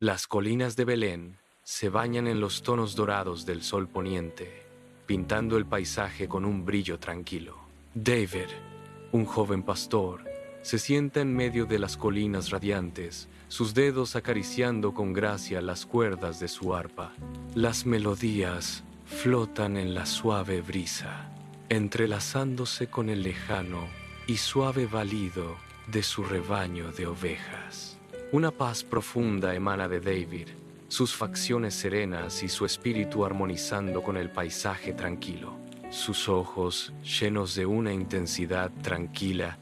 Las colinas de Belén se bañan en los tonos dorados del sol poniente, pintando el paisaje con un brillo tranquilo. David, un joven pastor, se sienta en medio de las colinas radiantes, sus dedos acariciando con gracia las cuerdas de su arpa. Las melodías flotan en la suave brisa, entrelazándose con el lejano y suave balido de su rebaño de ovejas. Una paz profunda emana de David, sus facciones serenas y su espíritu armonizando con el paisaje tranquilo. Sus ojos, llenos de una intensidad tranquila,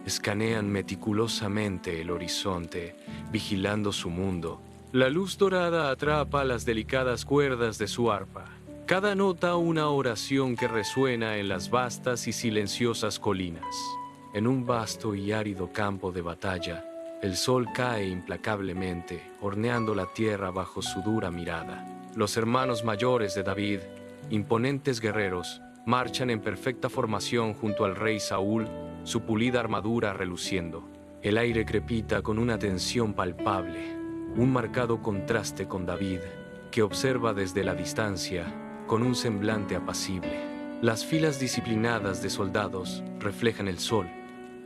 escanean meticulosamente el horizonte, vigilando su mundo. La luz dorada atrapa las delicadas cuerdas de su arpa. Cada nota una oración que resuena en las vastas y silenciosas colinas. En un vasto y árido campo de batalla, el sol cae implacablemente, horneando la tierra bajo su dura mirada. Los hermanos mayores de David, imponentes guerreros, marchan en perfecta formación junto al rey Saúl, su pulida armadura reluciendo. El aire crepita con una tensión palpable, un marcado contraste con David, que observa desde la distancia con un semblante apacible. Las filas disciplinadas de soldados reflejan el sol,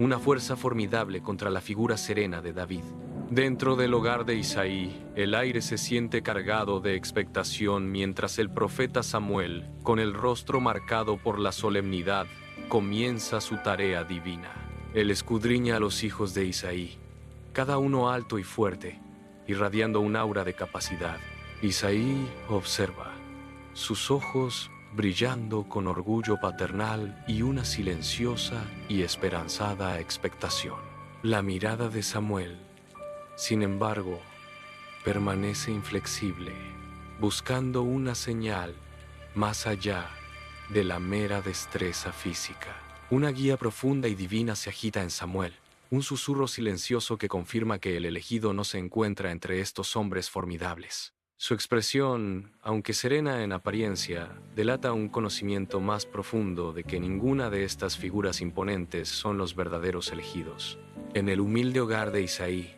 una fuerza formidable contra la figura serena de David. Dentro del hogar de Isaí, el aire se siente cargado de expectación mientras el profeta Samuel, con el rostro marcado por la solemnidad, comienza su tarea divina. Él escudriña a los hijos de Isaí, cada uno alto y fuerte, irradiando un aura de capacidad. Isaí observa, sus ojos brillando con orgullo paternal y una silenciosa y esperanzada expectación. La mirada de Samuel, sin embargo, permanece inflexible, buscando una señal más allá de la mera destreza física. Una guía profunda y divina se agita en Samuel, un susurro silencioso que confirma que el elegido no se encuentra entre estos hombres formidables. Su expresión, aunque serena en apariencia, delata un conocimiento más profundo de que ninguna de estas figuras imponentes son los verdaderos elegidos. En el humilde hogar de Isaí,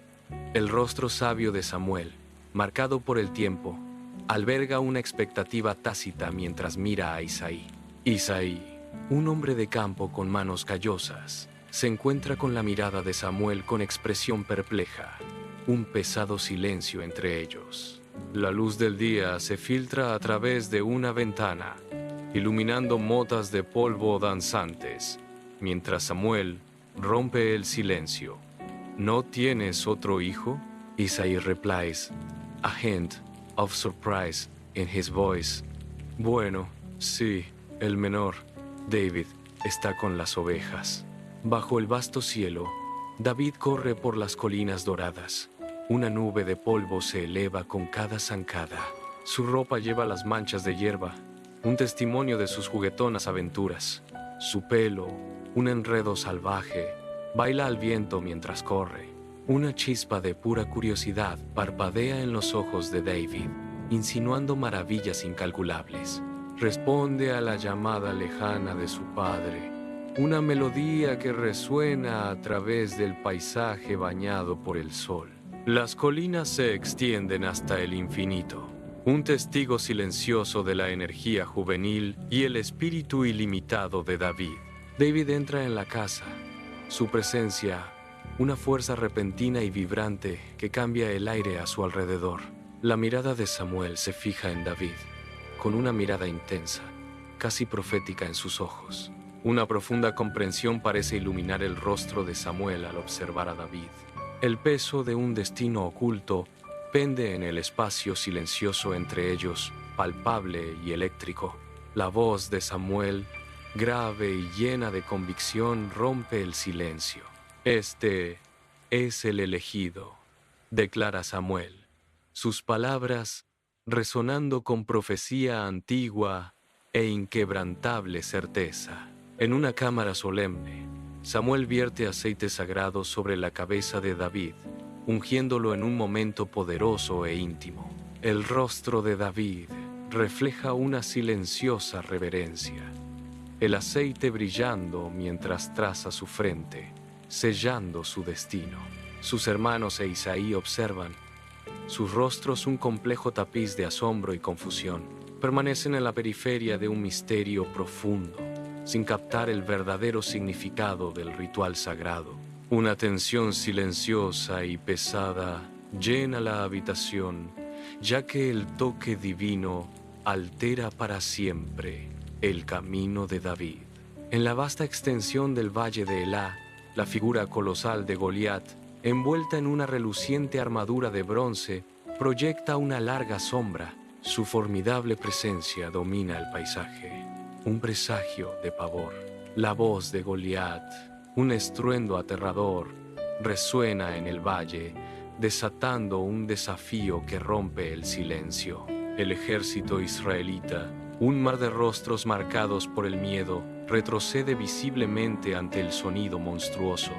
el rostro sabio de Samuel, marcado por el tiempo, alberga una expectativa tácita mientras mira a Isaí. Isaí, un hombre de campo con manos callosas, se encuentra con la mirada de Samuel con expresión perpleja, un pesado silencio entre ellos. La luz del día se filtra a través de una ventana, iluminando motas de polvo danzantes, mientras Samuel rompe el silencio. ¿No tienes otro hijo? Isaí replies, a hint of surprise in his voice. Bueno, sí, el menor, David, está con las ovejas. Bajo el vasto cielo, David corre por las colinas doradas. Una nube de polvo se eleva con cada zancada. Su ropa lleva las manchas de hierba, un testimonio de sus juguetonas aventuras. Su pelo, un enredo salvaje, baila al viento mientras corre. Una chispa de pura curiosidad parpadea en los ojos de David, insinuando maravillas incalculables. Responde a la llamada lejana de su padre, una melodía que resuena a través del paisaje bañado por el sol. Las colinas se extienden hasta el infinito, un testigo silencioso de la energía juvenil y el espíritu ilimitado de David. David entra en la casa, su presencia, una fuerza repentina y vibrante que cambia el aire a su alrededor. La mirada de Samuel se fija en David, con una mirada intensa, casi profética en sus ojos. Una profunda comprensión parece iluminar el rostro de Samuel al observar a David. El peso de un destino oculto pende en el espacio silencioso entre ellos, palpable y eléctrico. La voz de Samuel, grave y llena de convicción, rompe el silencio. Este es el elegido, declara Samuel, sus palabras resonando con profecía antigua e inquebrantable certeza. En una cámara solemne, Samuel vierte aceite sagrado sobre la cabeza de David, ungiéndolo en un momento poderoso e íntimo. El rostro de David refleja una silenciosa reverencia, el aceite brillando mientras traza su frente, sellando su destino. Sus hermanos e Isaí observan, sus rostros un complejo tapiz de asombro y confusión. Permanecen en la periferia de un misterio profundo, sin captar el verdadero significado del ritual sagrado. Una tensión silenciosa y pesada llena la habitación, ya que el toque divino altera para siempre el camino de David. En la vasta extensión del valle de Elá, la figura colosal de Goliat, envuelta en una reluciente armadura de bronce, proyecta una larga sombra. Su formidable presencia domina el paisaje. Un presagio de pavor. La voz de Goliat, un estruendo aterrador, resuena en el valle, desatando un desafío que rompe el silencio. El ejército israelita, un mar de rostros marcados por el miedo, retrocede visiblemente ante el sonido monstruoso.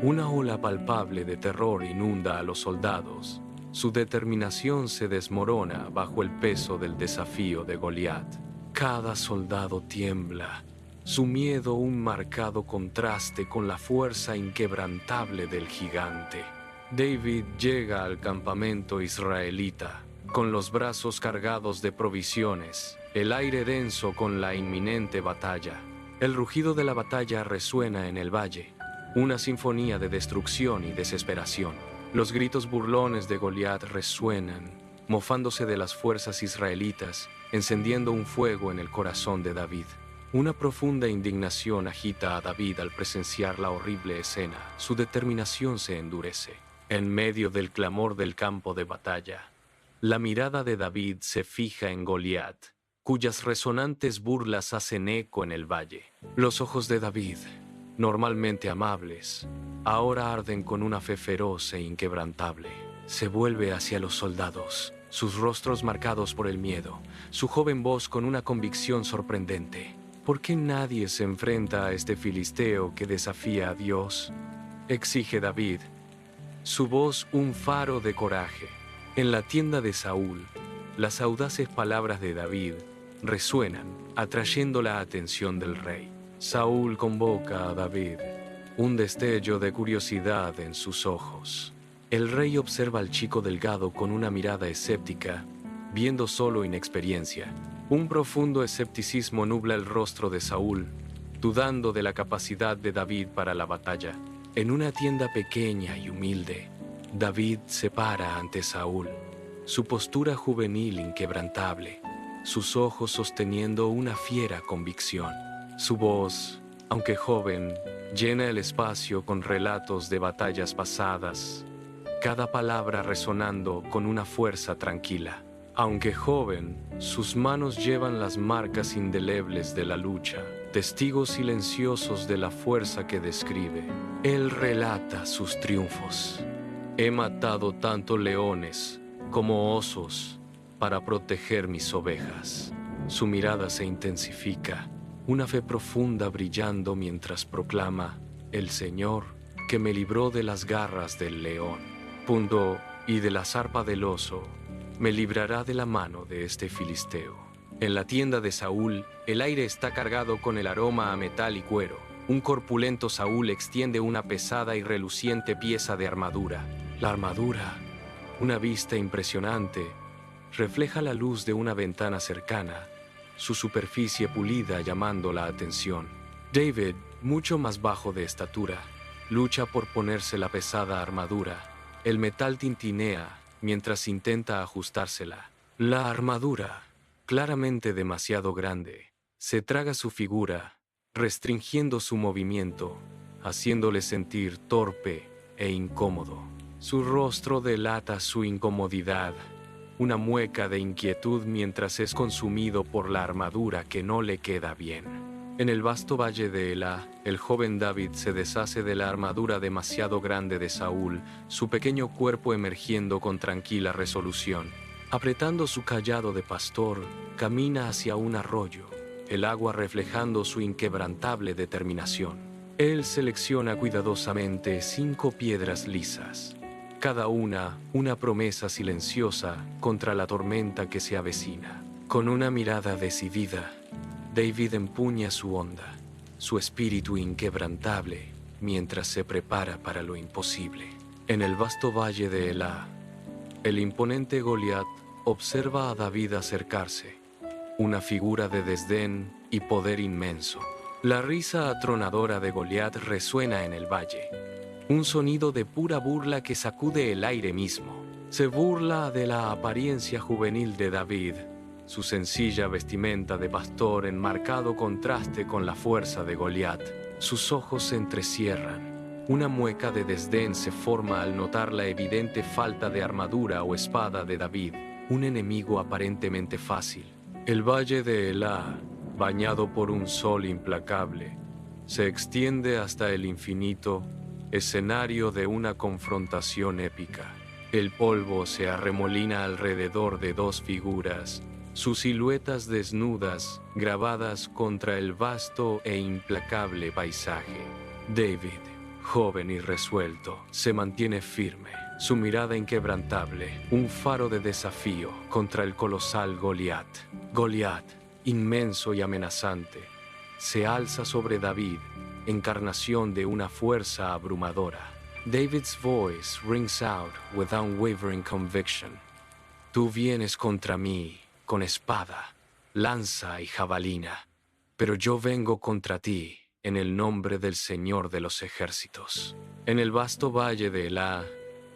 Una ola palpable de terror inunda a los soldados. Su determinación se desmorona bajo el peso del desafío de Goliat. Cada soldado tiembla, su miedo un marcado contraste con la fuerza inquebrantable del gigante. David llega al campamento israelita, con los brazos cargados de provisiones, el aire denso con la inminente batalla. El rugido de la batalla resuena en el valle, una sinfonía de destrucción y desesperación. Los gritos burlones de Goliat resuenan, mofándose de las fuerzas israelitas, encendiendo un fuego en el corazón de David. Una profunda indignación agita a David al presenciar la horrible escena. Su determinación se endurece. En medio del clamor del campo de batalla, la mirada de David se fija en Goliat, cuyas resonantes burlas hacen eco en el valle. Los ojos de David, normalmente amables, ahora arden con una fe feroz e inquebrantable. Se vuelve hacia los soldados, sus rostros marcados por el miedo, su joven voz con una convicción sorprendente. ¿Por qué nadie se enfrenta a este filisteo que desafía a Dios?, exige David, su voz un faro de coraje. En la tienda de Saúl, las audaces palabras de David resuenan, atrayendo la atención del rey. Saúl convoca a David, un destello de curiosidad en sus ojos. El rey observa al chico delgado con una mirada escéptica, viendo solo inexperiencia. Un profundo escepticismo nubla el rostro de Saúl, dudando de la capacidad de David para la batalla. En una tienda pequeña y humilde, David se para ante Saúl, su postura juvenil inquebrantable, sus ojos sosteniendo una fiera convicción. Su voz, aunque joven, llena el espacio con relatos de batallas pasadas, cada palabra resonando con una fuerza tranquila. Aunque joven, sus manos llevan las marcas indelebles de la lucha, testigos silenciosos de la fuerza que describe. Él relata sus triunfos. He matado tanto leones como osos para proteger mis ovejas. Su mirada se intensifica, una fe profunda brillando mientras proclama: el Señor que me libró de las garras del león, y de la zarpa del oso, me librará de la mano de este filisteo. En la tienda de Saúl, el aire está cargado con el aroma a metal y cuero. Un corpulento Saúl extiende una pesada y reluciente pieza de armadura. La armadura, una vista impresionante, refleja la luz de una ventana cercana, su superficie pulida llamando la atención. David, mucho más bajo de estatura, lucha por ponerse la pesada armadura. El metal tintinea mientras intenta ajustársela. La armadura, claramente demasiado grande, se traga su figura, restringiendo su movimiento, haciéndole sentir torpe e incómodo. Su rostro delata su incomodidad, una mueca de inquietud mientras es consumido por la armadura que no le queda bien. En el vasto valle de Elá, el joven David se deshace de la armadura demasiado grande de Saúl, su pequeño cuerpo emergiendo con tranquila resolución. Apretando su cayado de pastor, camina hacia un arroyo, el agua reflejando su inquebrantable determinación. Él selecciona cuidadosamente 5 piedras lisas, cada una promesa silenciosa contra la tormenta que se avecina. Con una mirada decidida, David empuña su honda, su espíritu inquebrantable, mientras se prepara para lo imposible. En el vasto valle de Elá, El imponente Goliat observa a David acercarse, una figura de desdén y poder inmenso. La risa atronadora de Goliat resuena en el valle, un sonido de pura burla que sacude el aire mismo. Se burla de la apariencia juvenil de David, su sencilla vestimenta de pastor en marcado contraste con la fuerza de Goliat. Sus ojos se entrecierran. Una mueca de desdén se forma al notar la evidente falta de armadura o espada de David, un enemigo aparentemente fácil. El valle de Elá, bañado por un sol implacable, se extiende hasta el infinito, escenario de una confrontación épica. El polvo se arremolina alrededor de dos figuras, sus siluetas desnudas, grabadas contra el vasto e implacable paisaje. David, joven y resuelto, se mantiene firme, su mirada inquebrantable, un faro de desafío contra el colosal Goliat. Goliat, inmenso y amenazante, se alza sobre David, encarnación de una fuerza abrumadora. David's voice rings out with unwavering conviction. Tú vienes contra mí con espada, lanza y jabalina, pero yo vengo contra ti en el nombre del Señor de los ejércitos. En el vasto valle de Elá,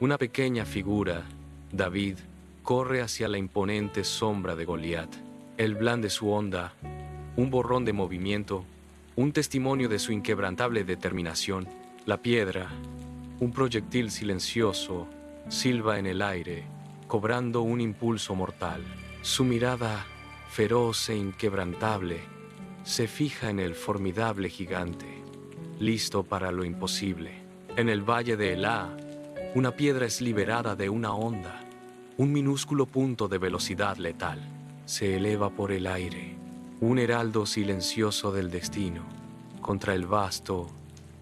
una pequeña figura, David, corre hacia la imponente sombra de Goliat. Él blande su onda, un borrón de movimiento, un testimonio de su inquebrantable determinación. La piedra, un proyectil silencioso, silba en el aire, cobrando un impulso mortal. Su mirada, feroz e inquebrantable, se fija en el formidable gigante, listo para lo imposible. En el valle de Elá, una piedra es liberada de una onda, un minúsculo punto de velocidad letal. Se eleva por el aire, un heraldo silencioso del destino, contra el vasto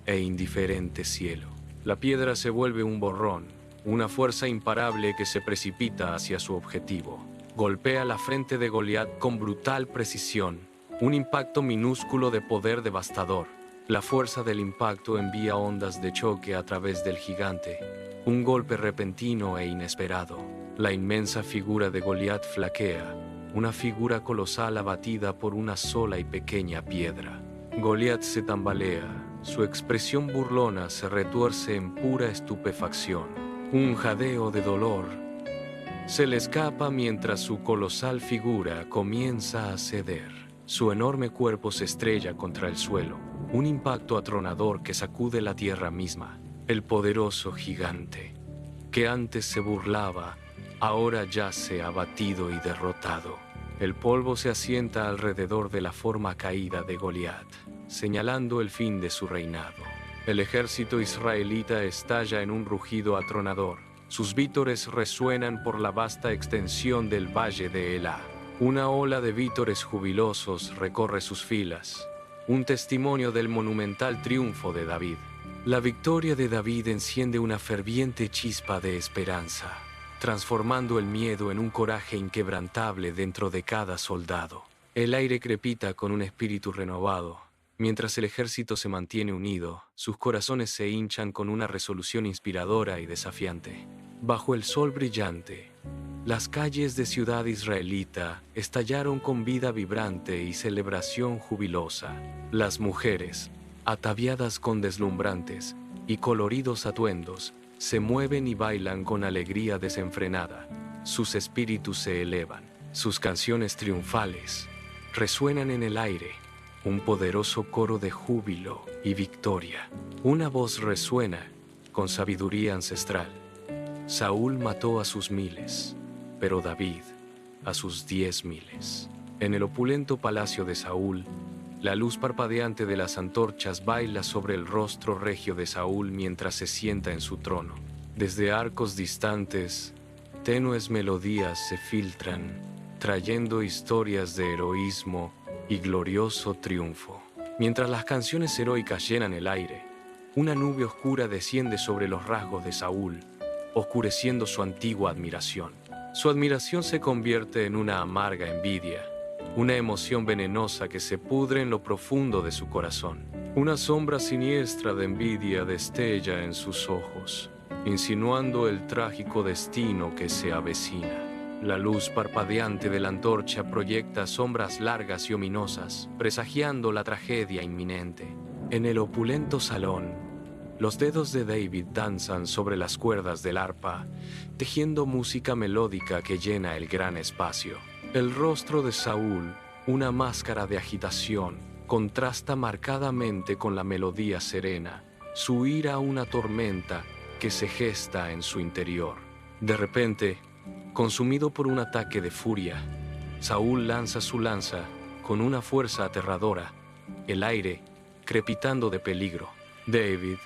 e indiferente cielo. La piedra se vuelve un borrón, una fuerza imparable que se precipita hacia su objetivo. Golpea la frente de Goliat con brutal precisión, un impacto minúsculo de poder devastador. La fuerza del impacto envía ondas de choque a través del gigante, un golpe repentino e inesperado. La inmensa figura de Goliat flaquea, una figura colosal abatida por una sola y pequeña piedra. Goliat se tambalea, su expresión burlona se retuerce en pura estupefacción. Un jadeo de dolor se le escapa mientras su colosal figura comienza a ceder. Su enorme cuerpo se estrella contra el suelo, un impacto atronador que sacude la tierra misma. El poderoso gigante, que antes se burlaba, ahora yace abatido y derrotado. El polvo se asienta alrededor de la forma caída de Goliat, señalando el fin de su reinado. El ejército israelita estalla en un rugido atronador. Sus vítores resuenan por la vasta extensión del valle de Elá. Una ola de vítores jubilosos recorre sus filas, un testimonio del monumental triunfo de David. La victoria de David enciende una ferviente chispa de esperanza, transformando el miedo en un coraje inquebrantable dentro de cada soldado. El aire crepita con un espíritu renovado. Mientras el ejército se mantiene unido, sus corazones se hinchan con una resolución inspiradora y desafiante. Bajo el sol brillante, las calles de ciudad israelita estallaron con vida vibrante y celebración jubilosa. Las mujeres, ataviadas con deslumbrantes y coloridos atuendos, se mueven y bailan con alegría desenfrenada. Sus espíritus se elevan, sus canciones triunfales resuenan en el aire, un poderoso coro de júbilo y victoria. Una voz resuena con sabiduría ancestral. Saúl mató a sus miles, pero David a sus 10.000. En el opulento palacio de Saúl, la luz parpadeante de las antorchas baila sobre el rostro regio de Saúl mientras se sienta en su trono. Desde arcos distantes, tenues melodías se filtran, trayendo historias de heroísmo y glorioso triunfo. Mientras las canciones heroicas llenan el aire, una nube oscura desciende sobre los rasgos de Saúl, oscureciendo su antigua admiración. Su admiración se convierte en una amarga envidia, una emoción venenosa que se pudre en lo profundo de su corazón. Una sombra siniestra de envidia destella en sus ojos, insinuando el trágico destino que se avecina. La luz parpadeante de la antorcha proyecta sombras largas y ominosas, presagiando la tragedia inminente. En el opulento salón, los dedos de David danzan sobre las cuerdas del arpa, tejiendo música melódica que llena el gran espacio. El rostro de Saúl, una máscara de agitación, contrasta marcadamente con la melodía serena, su ira una tormenta que se gesta en su interior. De repente, consumido por un ataque de furia, Saúl lanza su lanza con una fuerza aterradora, el aire crepitando de peligro. David,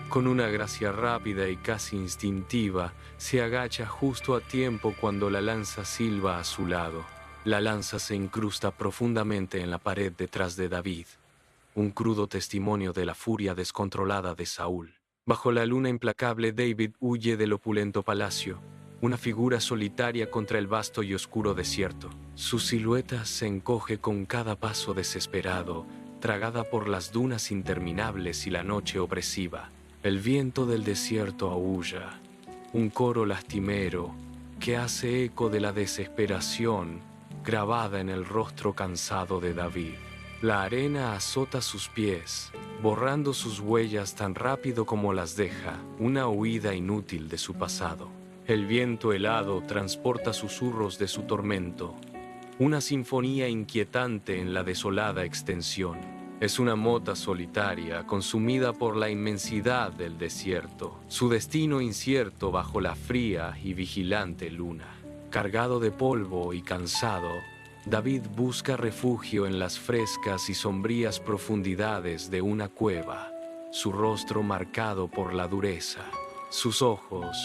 con una gracia rápida y casi instintiva, se agacha justo a tiempo cuando la lanza silba a su lado. La lanza se incrusta profundamente en la pared detrás de David, un crudo testimonio de la furia descontrolada de Saúl. Bajo la luna implacable, David huye del opulento palacio, una figura solitaria contra el vasto y oscuro desierto. Su silueta se encoge con cada paso desesperado, tragada por las dunas interminables y la noche opresiva. El viento del desierto aúlla, un coro lastimero que hace eco de la desesperación grabada en el rostro cansado de David. La arena azota sus pies, borrando sus huellas tan rápido como las deja, una huida inútil de su pasado. El viento helado transporta susurros de su tormento, una sinfonía inquietante en la desolada extensión. Es una mota solitaria consumida por la inmensidad del desierto, su destino incierto bajo la fría y vigilante luna. Cargado de polvo y cansado, David busca refugio en las frescas y sombrías profundidades de una cueva, su rostro marcado por la dureza. Sus ojos,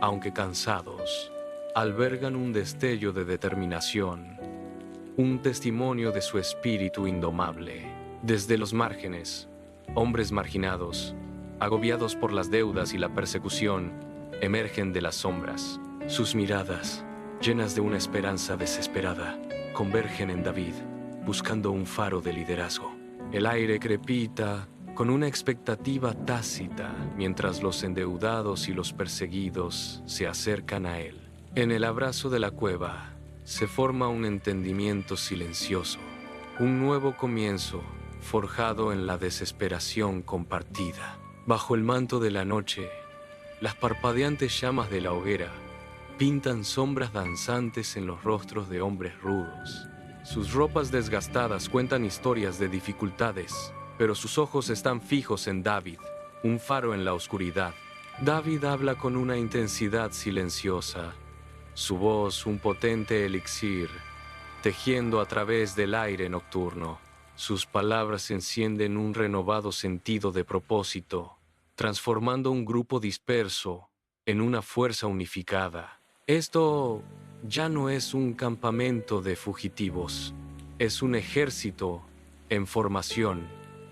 aunque cansados, albergan un destello de determinación, un testimonio de su espíritu indomable. Desde los márgenes, hombres marginados, agobiados por las deudas y la persecución, emergen de las sombras. Sus miradas, llenas de una esperanza desesperada, convergen en David, buscando un faro de liderazgo. El aire crepita con una expectativa tácita, mientras los endeudados y los perseguidos se acercan a él. En el abrazo de la cueva se forma un entendimiento silencioso, un nuevo comienzo forjado en la desesperación compartida. Bajo el manto de la noche, las parpadeantes llamas de la hoguera pintan sombras danzantes en los rostros de hombres rudos. Sus ropas desgastadas cuentan historias de dificultades, pero sus ojos están fijos en David, un faro en la oscuridad. David habla con una intensidad silenciosa, su voz un potente elixir, tejiendo a través del aire nocturno. Sus palabras encienden un renovado sentido de propósito, transformando un grupo disperso en una fuerza unificada. Esto ya no es un campamento de fugitivos, es un ejército en formación,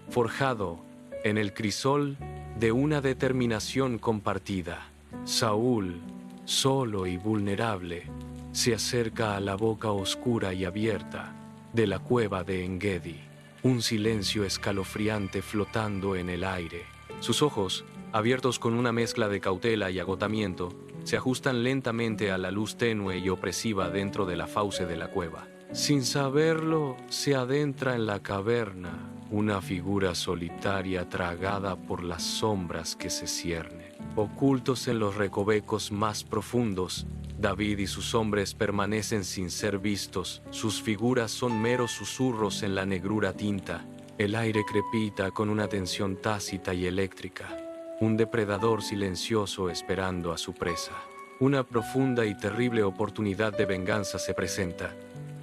forjado en el crisol de una determinación compartida. Saúl, solo y vulnerable, se acerca a la boca oscura y abierta de la cueva de Engedi, un silencio escalofriante flotando en el aire. Sus ojos, abiertos con una mezcla de cautela y agotamiento, se ajustan lentamente a la luz tenue y opresiva dentro de la fauce de la cueva. Sin saberlo, se adentra en la caverna, una figura solitaria tragada por las sombras que se ciernen. Ocultos en los recovecos más profundos, David y sus hombres permanecen sin ser vistos. Sus figuras son meros susurros en la negrura tinta. El aire crepita con una tensión tácita y eléctrica. Un depredador silencioso esperando a su presa. Una profunda y terrible oportunidad de venganza se presenta,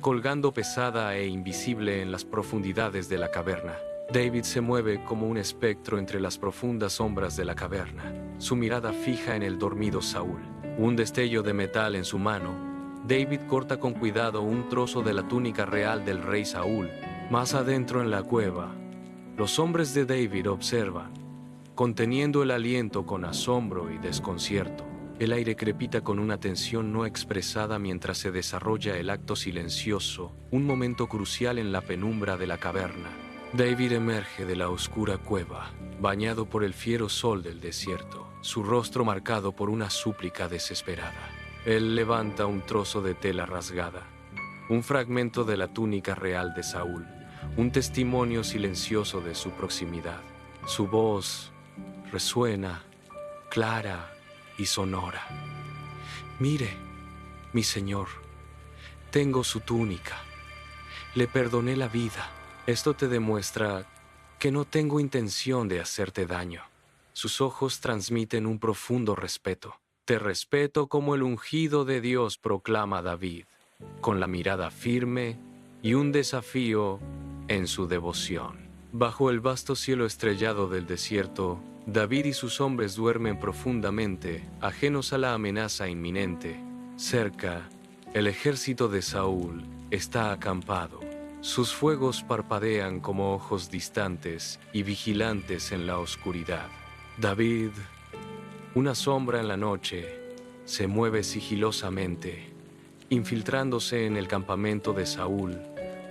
colgando pesada e invisible en las profundidades de la caverna. David se mueve como un espectro entre las profundas sombras de la caverna, su mirada fija en el dormido Saúl. Un destello de metal en su mano, David corta con cuidado un trozo de la túnica real del rey Saúl. Más adentro en la cueva, los hombres de David observan, conteniendo el aliento con asombro y desconcierto. El aire crepita con una tensión no expresada mientras se desarrolla el acto silencioso, un momento crucial en la penumbra de la caverna. David emerge de la oscura cueva, bañado por el fiero sol del desierto, su rostro marcado por una súplica desesperada. Él levanta un trozo de tela rasgada, un fragmento de la túnica real de Saúl, un testimonio silencioso de su proximidad. Su voz resuena, clara y sonora. Mire, mi señor, tengo su túnica. Le perdoné la vida. Esto te demuestra que no tengo intención de hacerte daño. Sus ojos transmiten un profundo respeto. Te respeto como el ungido de Dios, proclama David, con la mirada firme y un desafío en su devoción. Bajo el vasto cielo estrellado del desierto, David y sus hombres duermen profundamente, ajenos a la amenaza inminente. Cerca, el ejército de Saúl está acampado. Sus fuegos parpadean como ojos distantes y vigilantes en la oscuridad. David, una sombra en la noche, se mueve sigilosamente, infiltrándose en el campamento de Saúl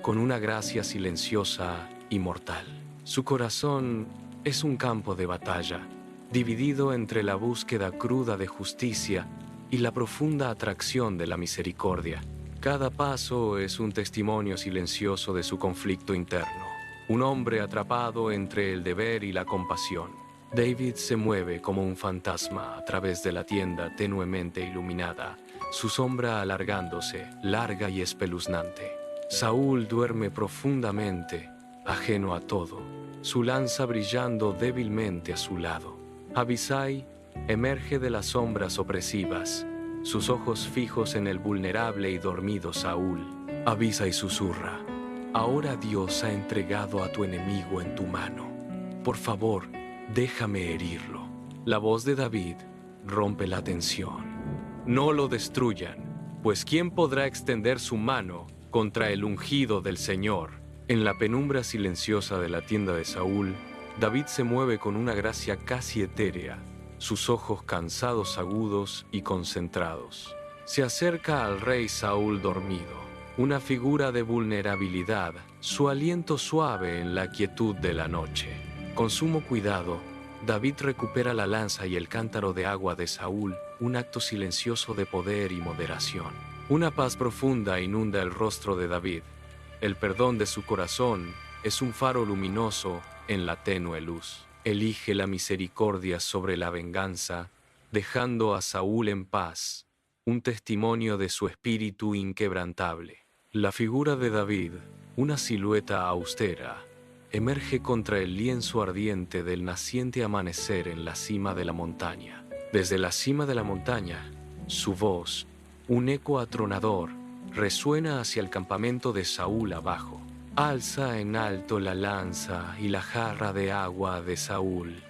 con una gracia silenciosa y mortal. Su corazón es un campo de batalla, dividido entre la búsqueda cruda de justicia y la profunda atracción de la misericordia. Cada paso es un testimonio silencioso de su conflicto interno, un hombre atrapado entre el deber y la compasión. David se mueve como un fantasma a través de la tienda tenuemente iluminada, su sombra alargándose, larga y espeluznante. Saúl duerme profundamente, ajeno a todo, su lanza brillando débilmente a su lado. Abisai emerge de las sombras opresivas, sus ojos fijos en el vulnerable y dormido Saúl. Abisai susurra: ahora Dios ha entregado a tu enemigo en tu mano. Por favor, déjame herirlo. La voz de David rompe la tensión. No lo destruyan, pues ¿quién podrá extender su mano contra el ungido del Señor? En la penumbra silenciosa de la tienda de Saúl, David se mueve con una gracia casi etérea, sus ojos cansados, agudos y concentrados. Se acerca al rey Saúl dormido, una figura de vulnerabilidad, su aliento suave en la quietud de la noche. Con sumo cuidado, David recupera la lanza y el cántaro de agua de Saúl, un acto silencioso de poder y moderación. Una paz profunda inunda el rostro de David. El perdón de su corazón es un faro luminoso en la tenue luz. Elige la misericordia sobre la venganza, dejando a Saúl en paz, un testimonio de su espíritu inquebrantable. La figura de David, una silueta austera, emerge contra el lienzo ardiente del naciente amanecer en la cima de la montaña. Desde la cima de la montaña, su voz, un eco atronador, resuena hacia el campamento de Saúl abajo. Alza en alto la lanza y la jarra de agua de Saúl,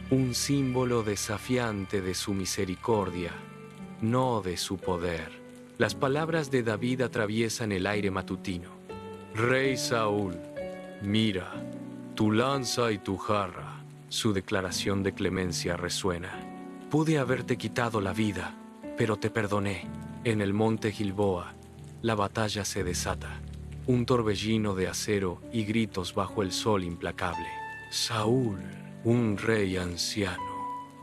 un símbolo desafiante de su misericordia, no de su poder. Las palabras de David atraviesan el aire matutino. Rey Saúl, mira, tu lanza y tu jarra. Su declaración de clemencia resuena. Pude haberte quitado la vida, pero te perdoné. En el monte Gilboa, la batalla se desata. Un torbellino de acero y gritos bajo el sol implacable. Saúl, un rey anciano,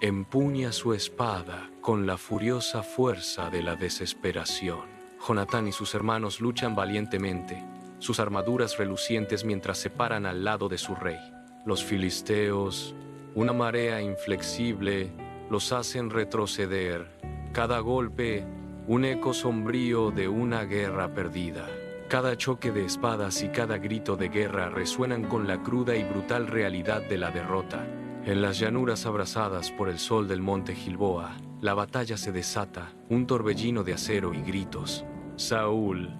empuña su espada con la furiosa fuerza de la desesperación. Jonatán y sus hermanos luchan valientemente, sus armaduras relucientes mientras se paran al lado de su rey. Los filisteos, una marea inflexible, los hacen retroceder. Cada golpe, un eco sombrío de una guerra perdida. Cada choque de espadas y cada grito de guerra resuenan con la cruda y brutal realidad de la derrota. En las llanuras abrasadas por el sol del monte Gilboa, la batalla se desata, un torbellino de acero y gritos. Saúl,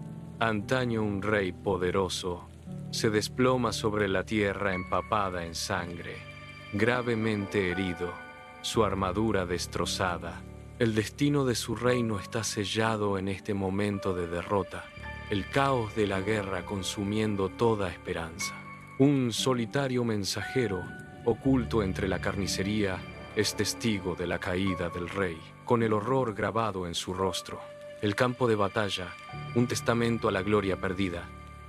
antaño un rey poderoso, se desploma sobre la tierra empapada en sangre, gravemente herido, su armadura destrozada. El destino de su reino está sellado en este momento de derrota. El caos de la guerra consumiendo toda esperanza. Un solitario mensajero, oculto entre la carnicería, es testigo de la caída del rey, con el horror grabado en su rostro. El campo de batalla, un testamento a la gloria perdida.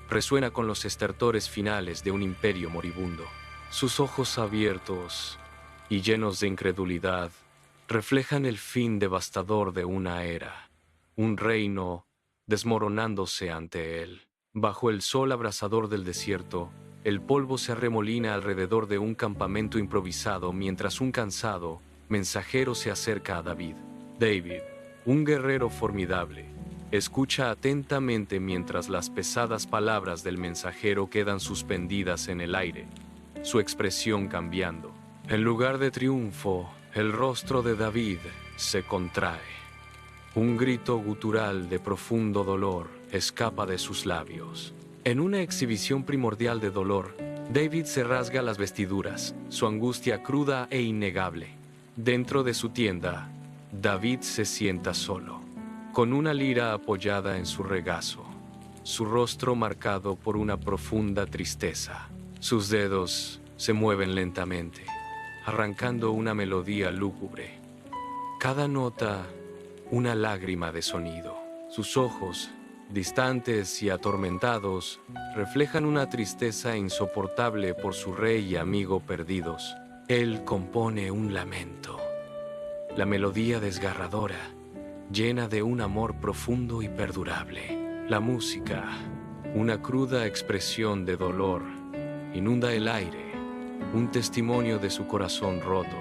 resuena con los estertores finales de un imperio moribundo. Sus ojos abiertos y llenos de incredulidad reflejan el fin devastador de una era, un reino desmoronándose ante él. Bajo el sol abrasador del desierto, el polvo se arremolina alrededor de un campamento improvisado mientras un cansado mensajero se acerca a David. David, un guerrero formidable, escucha atentamente mientras las pesadas palabras del mensajero quedan suspendidas en el aire, su expresión cambiando. En lugar de triunfo, el rostro de David se contrae. Un grito gutural de profundo dolor escapa de sus labios. En una exhibición primordial de dolor, David se rasga las vestiduras, su angustia cruda e innegable. Dentro de su tienda, David se sienta solo, con una lira apoyada en su regazo, su rostro marcado por una profunda tristeza. Sus dedos se mueven lentamente, arrancando una melodía lúgubre. Cada nota, una lágrima de sonido. Sus ojos, distantes y atormentados, reflejan una tristeza insoportable por su rey y amigo perdidos. Él compone un lamento. La melodía desgarradora, llena de un amor profundo y perdurable. La música, una cruda expresión de dolor, inunda el aire, un testimonio de su corazón roto.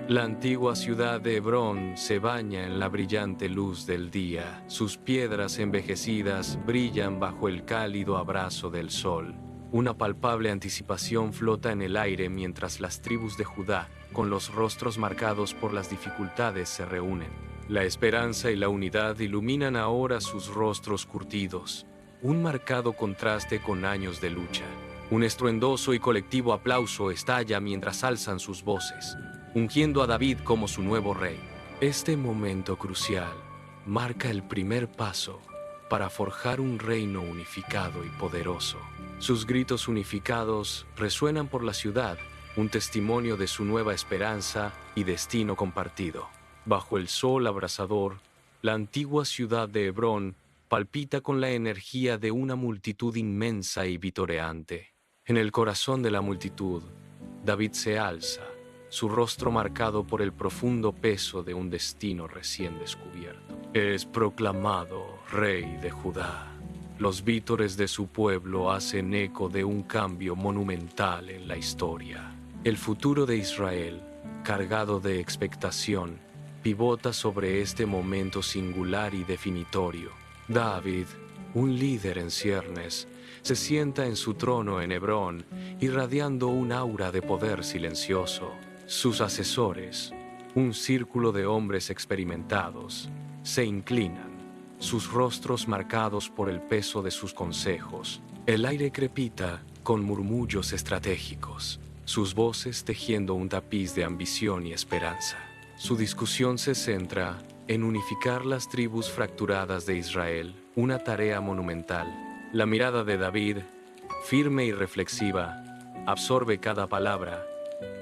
La antigua ciudad de Hebrón se baña en la brillante luz del día. Sus piedras envejecidas brillan bajo el cálido abrazo del sol. Una palpable anticipación flota en el aire mientras las tribus de Judá, con los rostros marcados por las dificultades, se reúnen. La esperanza y la unidad iluminan ahora sus rostros curtidos, un marcado contraste con años de lucha. Un estruendoso y colectivo aplauso estalla mientras alzan sus voces, ungiendo a David como su nuevo rey. Este momento crucial marca el primer paso para forjar un reino unificado y poderoso. Sus gritos unificados resuenan por la ciudad, un testimonio de su nueva esperanza y destino compartido. Bajo el sol abrasador, la antigua ciudad de Hebrón palpita con la energía de una multitud inmensa y vitoreante. En el corazón de la multitud, David se alza, su rostro marcado por el profundo peso de un destino recién descubierto. Es proclamado rey de Judá. Los vítores de su pueblo hacen eco de un cambio monumental en la historia. El futuro de Israel, cargado de expectación, pivota sobre este momento singular y definitorio. David, un líder en ciernes, se sienta en su trono en Hebrón, irradiando un aura de poder silencioso. Sus asesores, un círculo de hombres experimentados, se inclinan, sus rostros marcados por el peso de sus consejos. El aire crepita con murmullos estratégicos, sus voces tejiendo un tapiz de ambición y esperanza. Su discusión se centra en unificar las tribus fracturadas de Israel, una tarea monumental. La mirada de David, firme y reflexiva, absorbe cada palabra.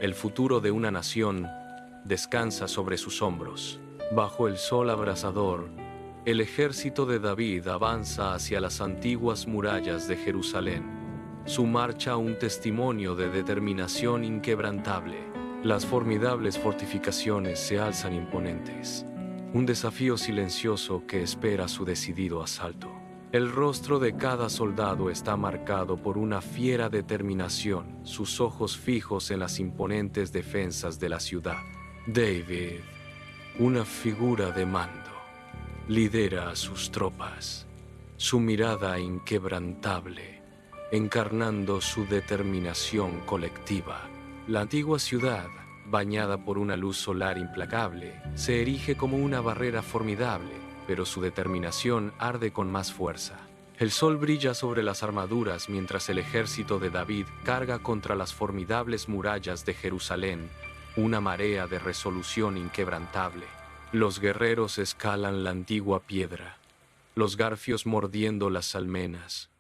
El futuro de una nación descansa sobre sus hombros. Bajo el sol abrasador, el ejército de David avanza hacia las antiguas murallas de Jerusalén. Su marcha un testimonio de determinación inquebrantable. Las formidables fortificaciones se alzan imponentes. Un desafío silencioso que espera su decidido asalto. El rostro de cada soldado está marcado por una fiera determinación, sus ojos fijos en las imponentes defensas de la ciudad. David, una figura de mando, lidera a sus tropas, su mirada inquebrantable, encarnando su determinación colectiva. La antigua ciudad, bañada por una luz solar implacable, se erige como una barrera formidable, pero su determinación arde con más fuerza. El sol brilla sobre las armaduras mientras el ejército de David carga contra las formidables murallas de Jerusalén, una marea de resolución inquebrantable. Los guerreros escalan la antigua piedra, los garfios mordiendo las almenas.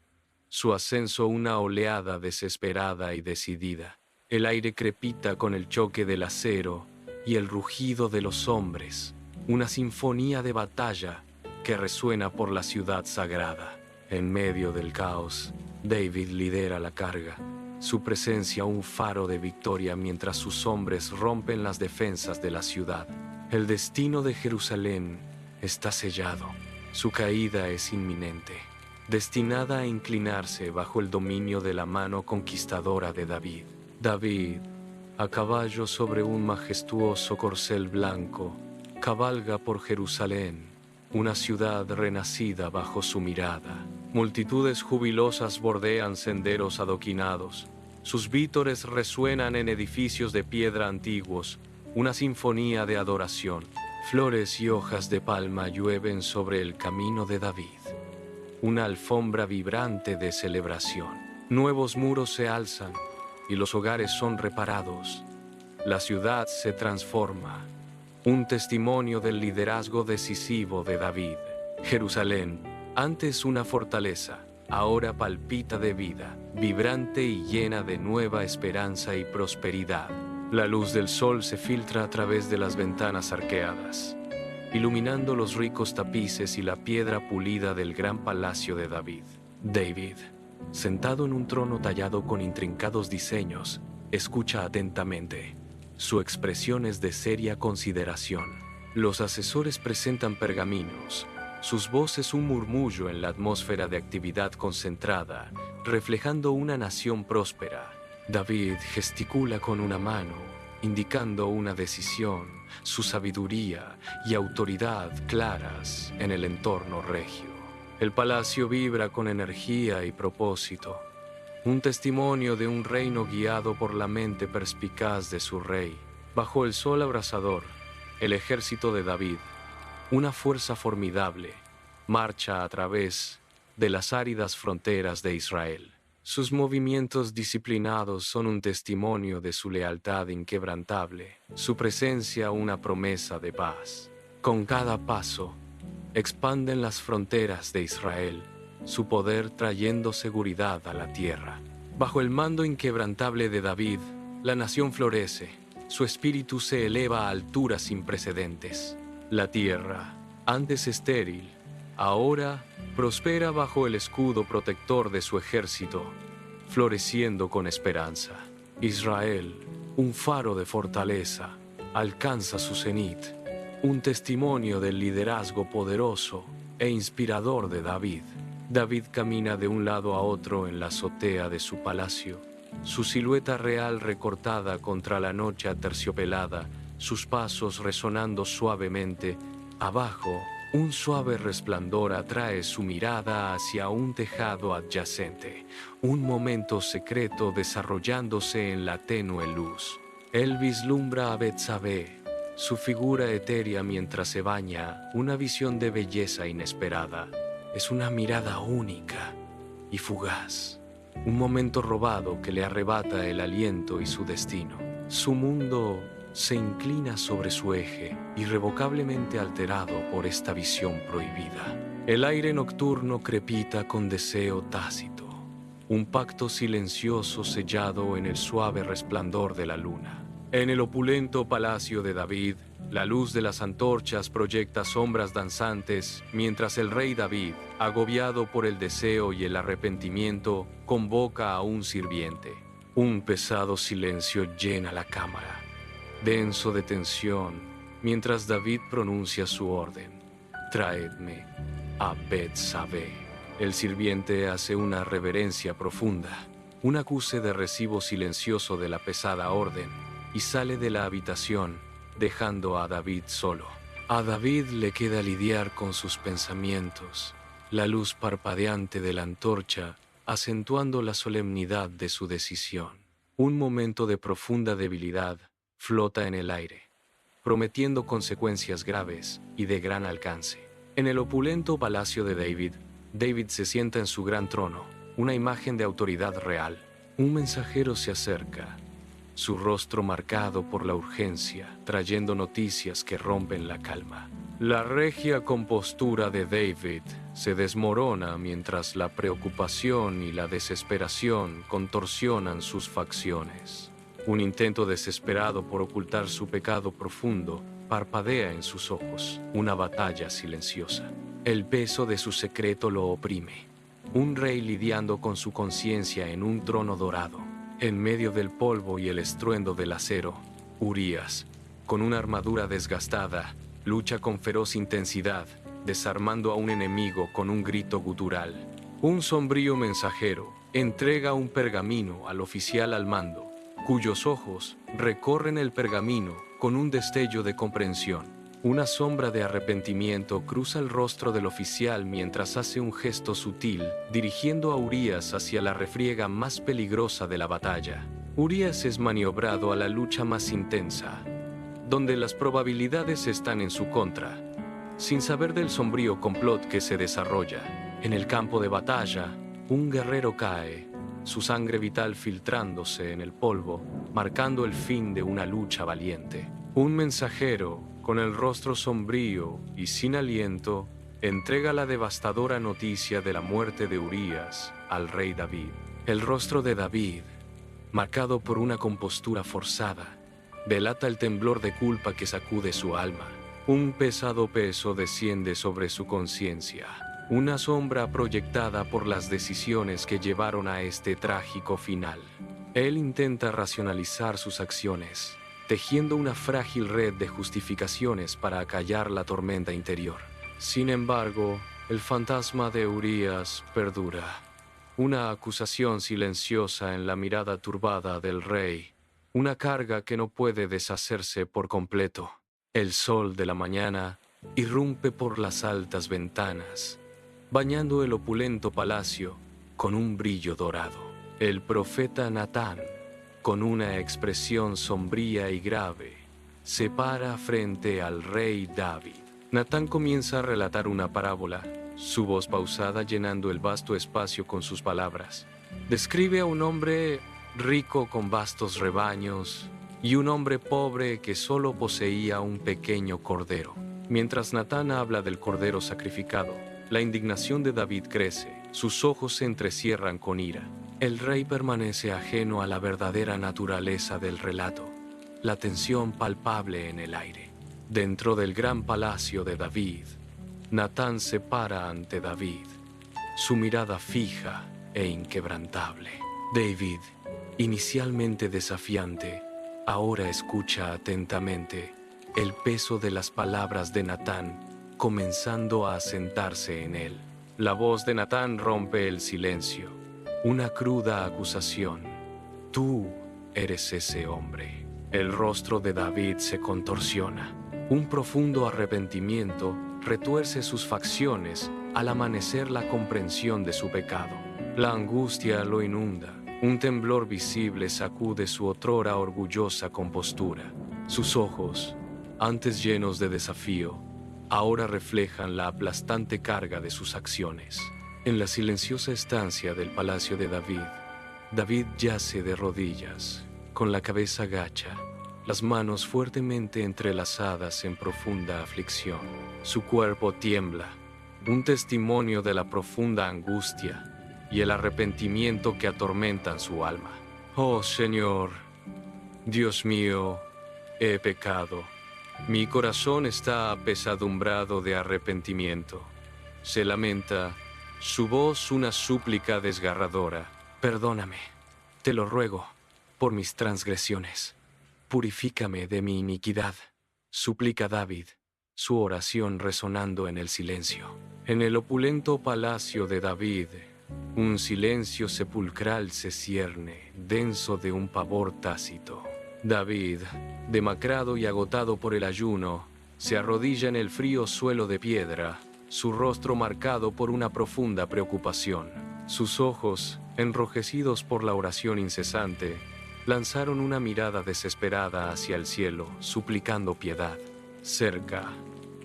Su ascenso una oleada desesperada y decidida. El aire crepita con el choque del acero y el rugido de los hombres. Una sinfonía de batalla que resuena por la ciudad sagrada. En medio del caos, David lidera la carga. Su presencia un faro de victoria mientras sus hombres rompen las defensas de la ciudad. El destino de Jerusalén está sellado. Su caída es inminente, destinada a inclinarse bajo el dominio de la mano conquistadora de David. David, a caballo sobre un majestuoso corcel blanco, cabalga por Jerusalén, una ciudad renacida bajo su mirada. Multitudes jubilosas bordean senderos adoquinados. Sus vítores resuenan en edificios de piedra antiguos, una sinfonía de adoración. Flores y hojas de palma llueven sobre el camino de David. Una alfombra vibrante de celebración. Nuevos muros se alzan y los hogares son reparados. La ciudad se transforma. Un testimonio del liderazgo decisivo de David. Jerusalén, antes una fortaleza, ahora palpita de vida, vibrante y llena de nueva esperanza y prosperidad. La luz del sol se filtra a través de las ventanas arqueadas, iluminando los ricos tapices y la piedra pulida del gran palacio de David. David, sentado en un trono tallado con intrincados diseños, escucha atentamente. Su expresión es de seria consideración. Los asesores presentan pergaminos, sus voces un murmullo en la atmósfera de actividad concentrada, reflejando una nación próspera. David gesticula con una mano, indicando una decisión, su sabiduría y autoridad claras en el entorno regio. El palacio vibra con energía y propósito, un testimonio de un reino guiado por la mente perspicaz de su rey. Bajo el sol abrasador, el ejército de David, una fuerza formidable, marcha a través de las áridas fronteras de Israel. Sus movimientos disciplinados son un testimonio de su lealtad inquebrantable, su presencia una promesa de paz. Con cada paso, expanden las fronteras de Israel, su poder trayendo seguridad a la tierra. Bajo el mando inquebrantable de David, la nación florece, su espíritu se eleva a alturas sin precedentes. La tierra, antes estéril, ahora prospera bajo el escudo protector de su ejército, floreciendo con esperanza. Israel, un faro de fortaleza, alcanza su cenit, un testimonio del liderazgo poderoso e inspirador de David. David camina de un lado a otro en la azotea de su palacio, su silueta real recortada contra la noche aterciopelada, sus pasos resonando suavemente. Abajo, un suave resplandor atrae su mirada hacia un tejado adyacente, un momento secreto desarrollándose en la tenue luz. Él vislumbra a Betsabé, su figura etérea mientras se baña, una visión de belleza inesperada. Es una mirada única y fugaz, un momento robado que le arrebata el aliento y su destino. Su mundo se inclina sobre su eje, irrevocablemente alterado por esta visión prohibida. El aire nocturno crepita con deseo tácito, un pacto silencioso sellado en el suave resplandor de la luna. En el opulento palacio de David, la luz de las antorchas proyecta sombras danzantes, mientras el rey David, agobiado por el deseo y el arrepentimiento, convoca a un sirviente. Un pesado silencio llena la cámara, denso de tensión, mientras David pronuncia su orden. Traedme a Betsabé. El sirviente hace una reverencia profunda, un acuse de recibo silencioso de la pesada orden, y sale de la habitación, dejando a David solo. A David le queda lidiar con sus pensamientos, la luz parpadeante de la antorcha acentuando la solemnidad de su decisión. Un momento de profunda debilidad flota en el aire, prometiendo consecuencias graves y de gran alcance. En el opulento palacio de David, David se sienta en su gran trono, una imagen de autoridad real. Un mensajero se acerca, su rostro marcado por la urgencia, trayendo noticias que rompen la calma. La regia compostura de David se desmorona mientras la preocupación y la desesperación contorsionan sus facciones. Un intento desesperado por ocultar su pecado profundo parpadea en sus ojos, una batalla silenciosa. El peso de su secreto lo oprime, un rey lidiando con su conciencia en un trono dorado. En medio del polvo y el estruendo del acero, Urías, con una armadura desgastada, lucha con feroz intensidad, desarmando a un enemigo con un grito gutural. Un sombrío mensajero entrega un pergamino al oficial al mando, cuyos ojos recorren el pergamino con un destello de comprensión. Una sombra de arrepentimiento cruza el rostro del oficial mientras hace un gesto sutil, dirigiendo a Urías hacia la refriega más peligrosa de la batalla. Urías es maniobrado a la lucha más intensa, donde las probabilidades están en su contra, sin saber del sombrío complot que se desarrolla. En el campo de batalla, un guerrero cae, su sangre vital filtrándose en el polvo, marcando el fin de una lucha valiente. Un mensajero, con el rostro sombrío y sin aliento, entrega la devastadora noticia de la muerte de Urías al rey David. El rostro de David, marcado por una compostura forzada, delata el temblor de culpa que sacude su alma. Un pesado peso desciende sobre su conciencia, una sombra proyectada por las decisiones que llevaron a este trágico final. Él intenta racionalizar sus acciones, tejiendo una frágil red de justificaciones para acallar la tormenta interior. Sin embargo, el fantasma de Urías perdura. Una acusación silenciosa en la mirada turbada del rey, una carga que no puede deshacerse por completo. El sol de la mañana irrumpe por las altas ventanas, bañando el opulento palacio con un brillo dorado. El profeta Natán, con una expresión sombría y grave, se para frente al rey David. Natán comienza a relatar una parábola, su voz pausada llenando el vasto espacio con sus palabras. Describe a un hombre rico con vastos rebaños y un hombre pobre que solo poseía un pequeño cordero. Mientras Natán habla del cordero sacrificado, la indignación de David crece, sus ojos se entrecierran con ira. El rey permanece ajeno a la verdadera naturaleza del relato, la tensión palpable en el aire. Dentro del gran palacio de David, Natán se para ante David, su mirada fija e inquebrantable. David, inicialmente desafiante, ahora escucha atentamente, el peso de las palabras de Natán comenzando a asentarse en él. La voz de Natán rompe el silencio, una cruda acusación. Tú eres ese hombre. El rostro de David se contorsiona. Un profundo arrepentimiento retuerce sus facciones al amanecer la comprensión de su pecado. La angustia lo inunda. Un temblor visible sacude su otrora orgullosa compostura. Sus ojos, antes llenos de desafío, ahora reflejan la aplastante carga de sus acciones. En la silenciosa estancia del palacio de David, David yace de rodillas, con la cabeza gacha, las manos fuertemente entrelazadas en profunda aflicción. Su cuerpo tiembla, un testimonio de la profunda angustia y el arrepentimiento que atormentan su alma. Oh Señor, Dios mío, he pecado. Mi corazón está apesadumbrado de arrepentimiento. Se lamenta, su voz una súplica desgarradora. Perdóname, te lo ruego, por mis transgresiones. Purifícame de mi iniquidad, suplica David, su oración resonando en el silencio. En el opulento palacio de David, un silencio sepulcral se cierne, denso de un pavor tácito. David, demacrado y agotado por el ayuno, se arrodilla en el frío suelo de piedra, su rostro marcado por una profunda preocupación. Sus ojos, enrojecidos por la oración incesante, lanzaron una mirada desesperada hacia el cielo, suplicando piedad. Cerca,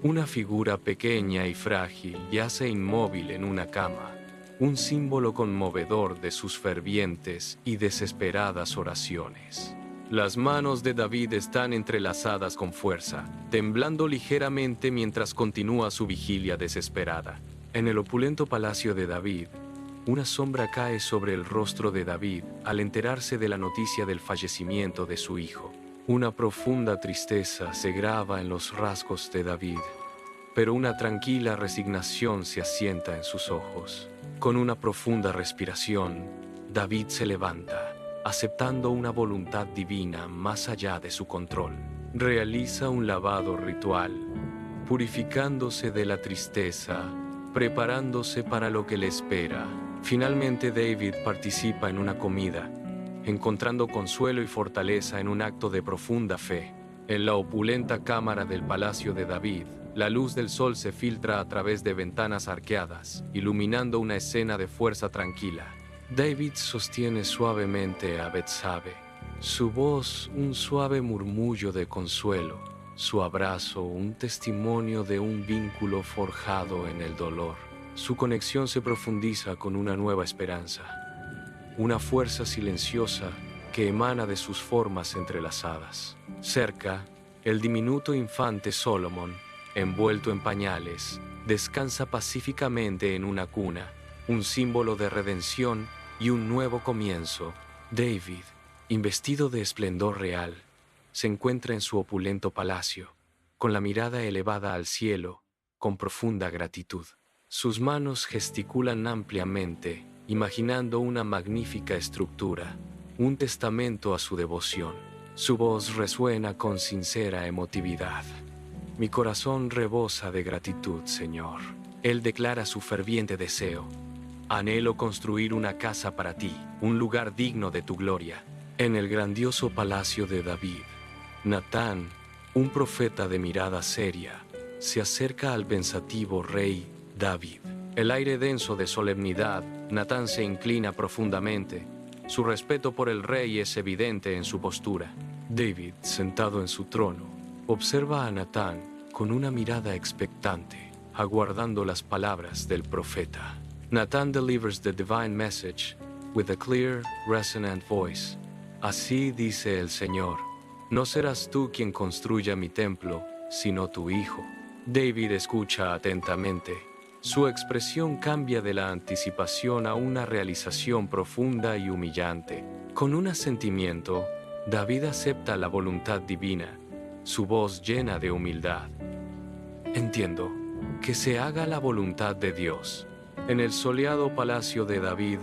una figura pequeña y frágil yace inmóvil en una cama, un símbolo conmovedor de sus fervientes y desesperadas oraciones. Las manos de David están entrelazadas con fuerza, temblando ligeramente mientras continúa su vigilia desesperada. En el opulento palacio de David, una sombra cae sobre el rostro de David al enterarse de la noticia del fallecimiento de su hijo. Una profunda tristeza se graba en los rasgos de David, pero una tranquila resignación se asienta en sus ojos. Con una profunda respiración, David se levanta, aceptando una voluntad divina más allá de su control. Realiza un lavado ritual, purificándose de la tristeza, preparándose para lo que le espera. Finalmente David participa en una comida, encontrando consuelo y fortaleza en un acto de profunda fe. En la opulenta cámara del palacio de David, la luz del sol se filtra a través de ventanas arqueadas, iluminando una escena de fuerza tranquila. David sostiene suavemente a Betsabe, su voz un suave murmullo de consuelo, su abrazo un testimonio de un vínculo forjado en el dolor. Su conexión se profundiza con una nueva esperanza, una fuerza silenciosa que emana de sus formas entrelazadas. Cerca, el diminuto infante Solomon, envuelto en pañales, descansa pacíficamente en una cuna, un símbolo de redención y un nuevo comienzo. David, investido de esplendor real, se encuentra en su opulento palacio, con la mirada elevada al cielo, con profunda gratitud. Sus manos gesticulan ampliamente, imaginando una magnífica estructura, un testamento a su devoción. Su voz resuena con sincera emotividad. Mi corazón rebosa de gratitud, Señor. Él declara su ferviente deseo. Anhelo construir una casa para ti, un lugar digno de tu gloria. En el grandioso palacio de David, Natán, un profeta de mirada seria, se acerca al pensativo rey David. El aire denso de solemnidad, Natán se inclina profundamente. Su respeto por el rey es evidente en su postura. David, sentado en su trono, observa a Natán con una mirada expectante, aguardando las palabras del profeta. Natán delivers the divine message with a clear, resonant voice. Así dice el Señor, no serás tú quien construya mi templo, sino tu hijo. David escucha atentamente. Su expresión cambia de la anticipación a una realización profunda y humillante. Con un asentimiento, David acepta la voluntad divina, su voz llena de humildad. Entiendo, que se haga la voluntad de Dios. En el soleado palacio de David,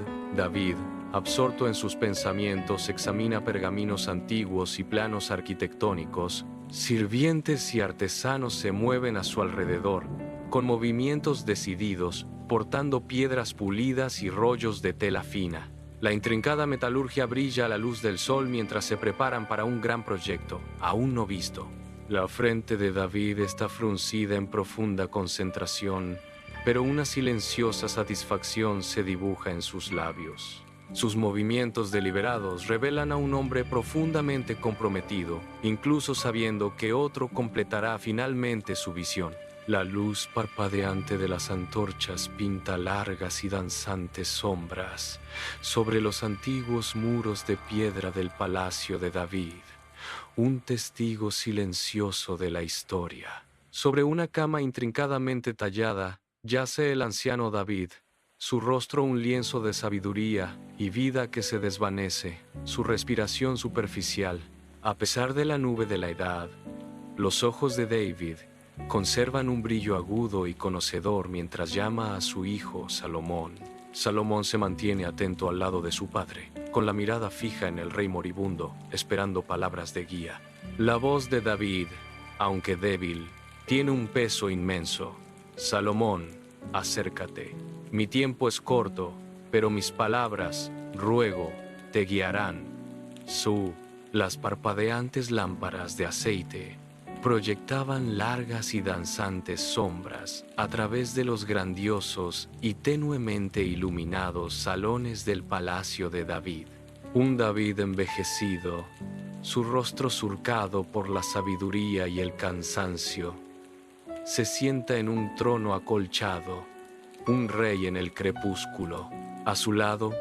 absorto en sus pensamientos, examina pergaminos antiguos y planos arquitectónicos. Sirvientes y artesanos se mueven a su alrededor, con movimientos decididos, portando piedras pulidas y rollos de tela fina. La intrincada metalurgia brilla a la luz del sol mientras se preparan para un gran proyecto, aún no visto. La frente de David está fruncida en profunda concentración, pero una silenciosa satisfacción se dibuja en sus labios. Sus movimientos deliberados revelan a un hombre profundamente comprometido, incluso sabiendo que otro completará finalmente su visión. La luz parpadeante de las antorchas pinta largas y danzantes sombras sobre los antiguos muros de piedra del palacio de David, un testigo silencioso de la historia. Sobre una cama intrincadamente tallada, yace el anciano David, su rostro un lienzo de sabiduría y vida que se desvanece, su respiración superficial. A pesar de la nube de la edad, los ojos de David conservan un brillo agudo y conocedor mientras llama a su hijo Salomón. Salomón se mantiene atento al lado de su padre, con la mirada fija en el rey moribundo, esperando palabras de guía. La voz de David, aunque débil, tiene un peso inmenso. Salomón, acércate. Mi tiempo es corto, pero mis palabras, ruego, te guiarán. Las parpadeantes lámparas de aceite proyectaban largas y danzantes sombras a través de los grandiosos y tenuemente iluminados salones del palacio de David. Un David envejecido, su rostro surcado por la sabiduría y el cansancio, se sienta en un trono acolchado, un rey en el crepúsculo. A su lado,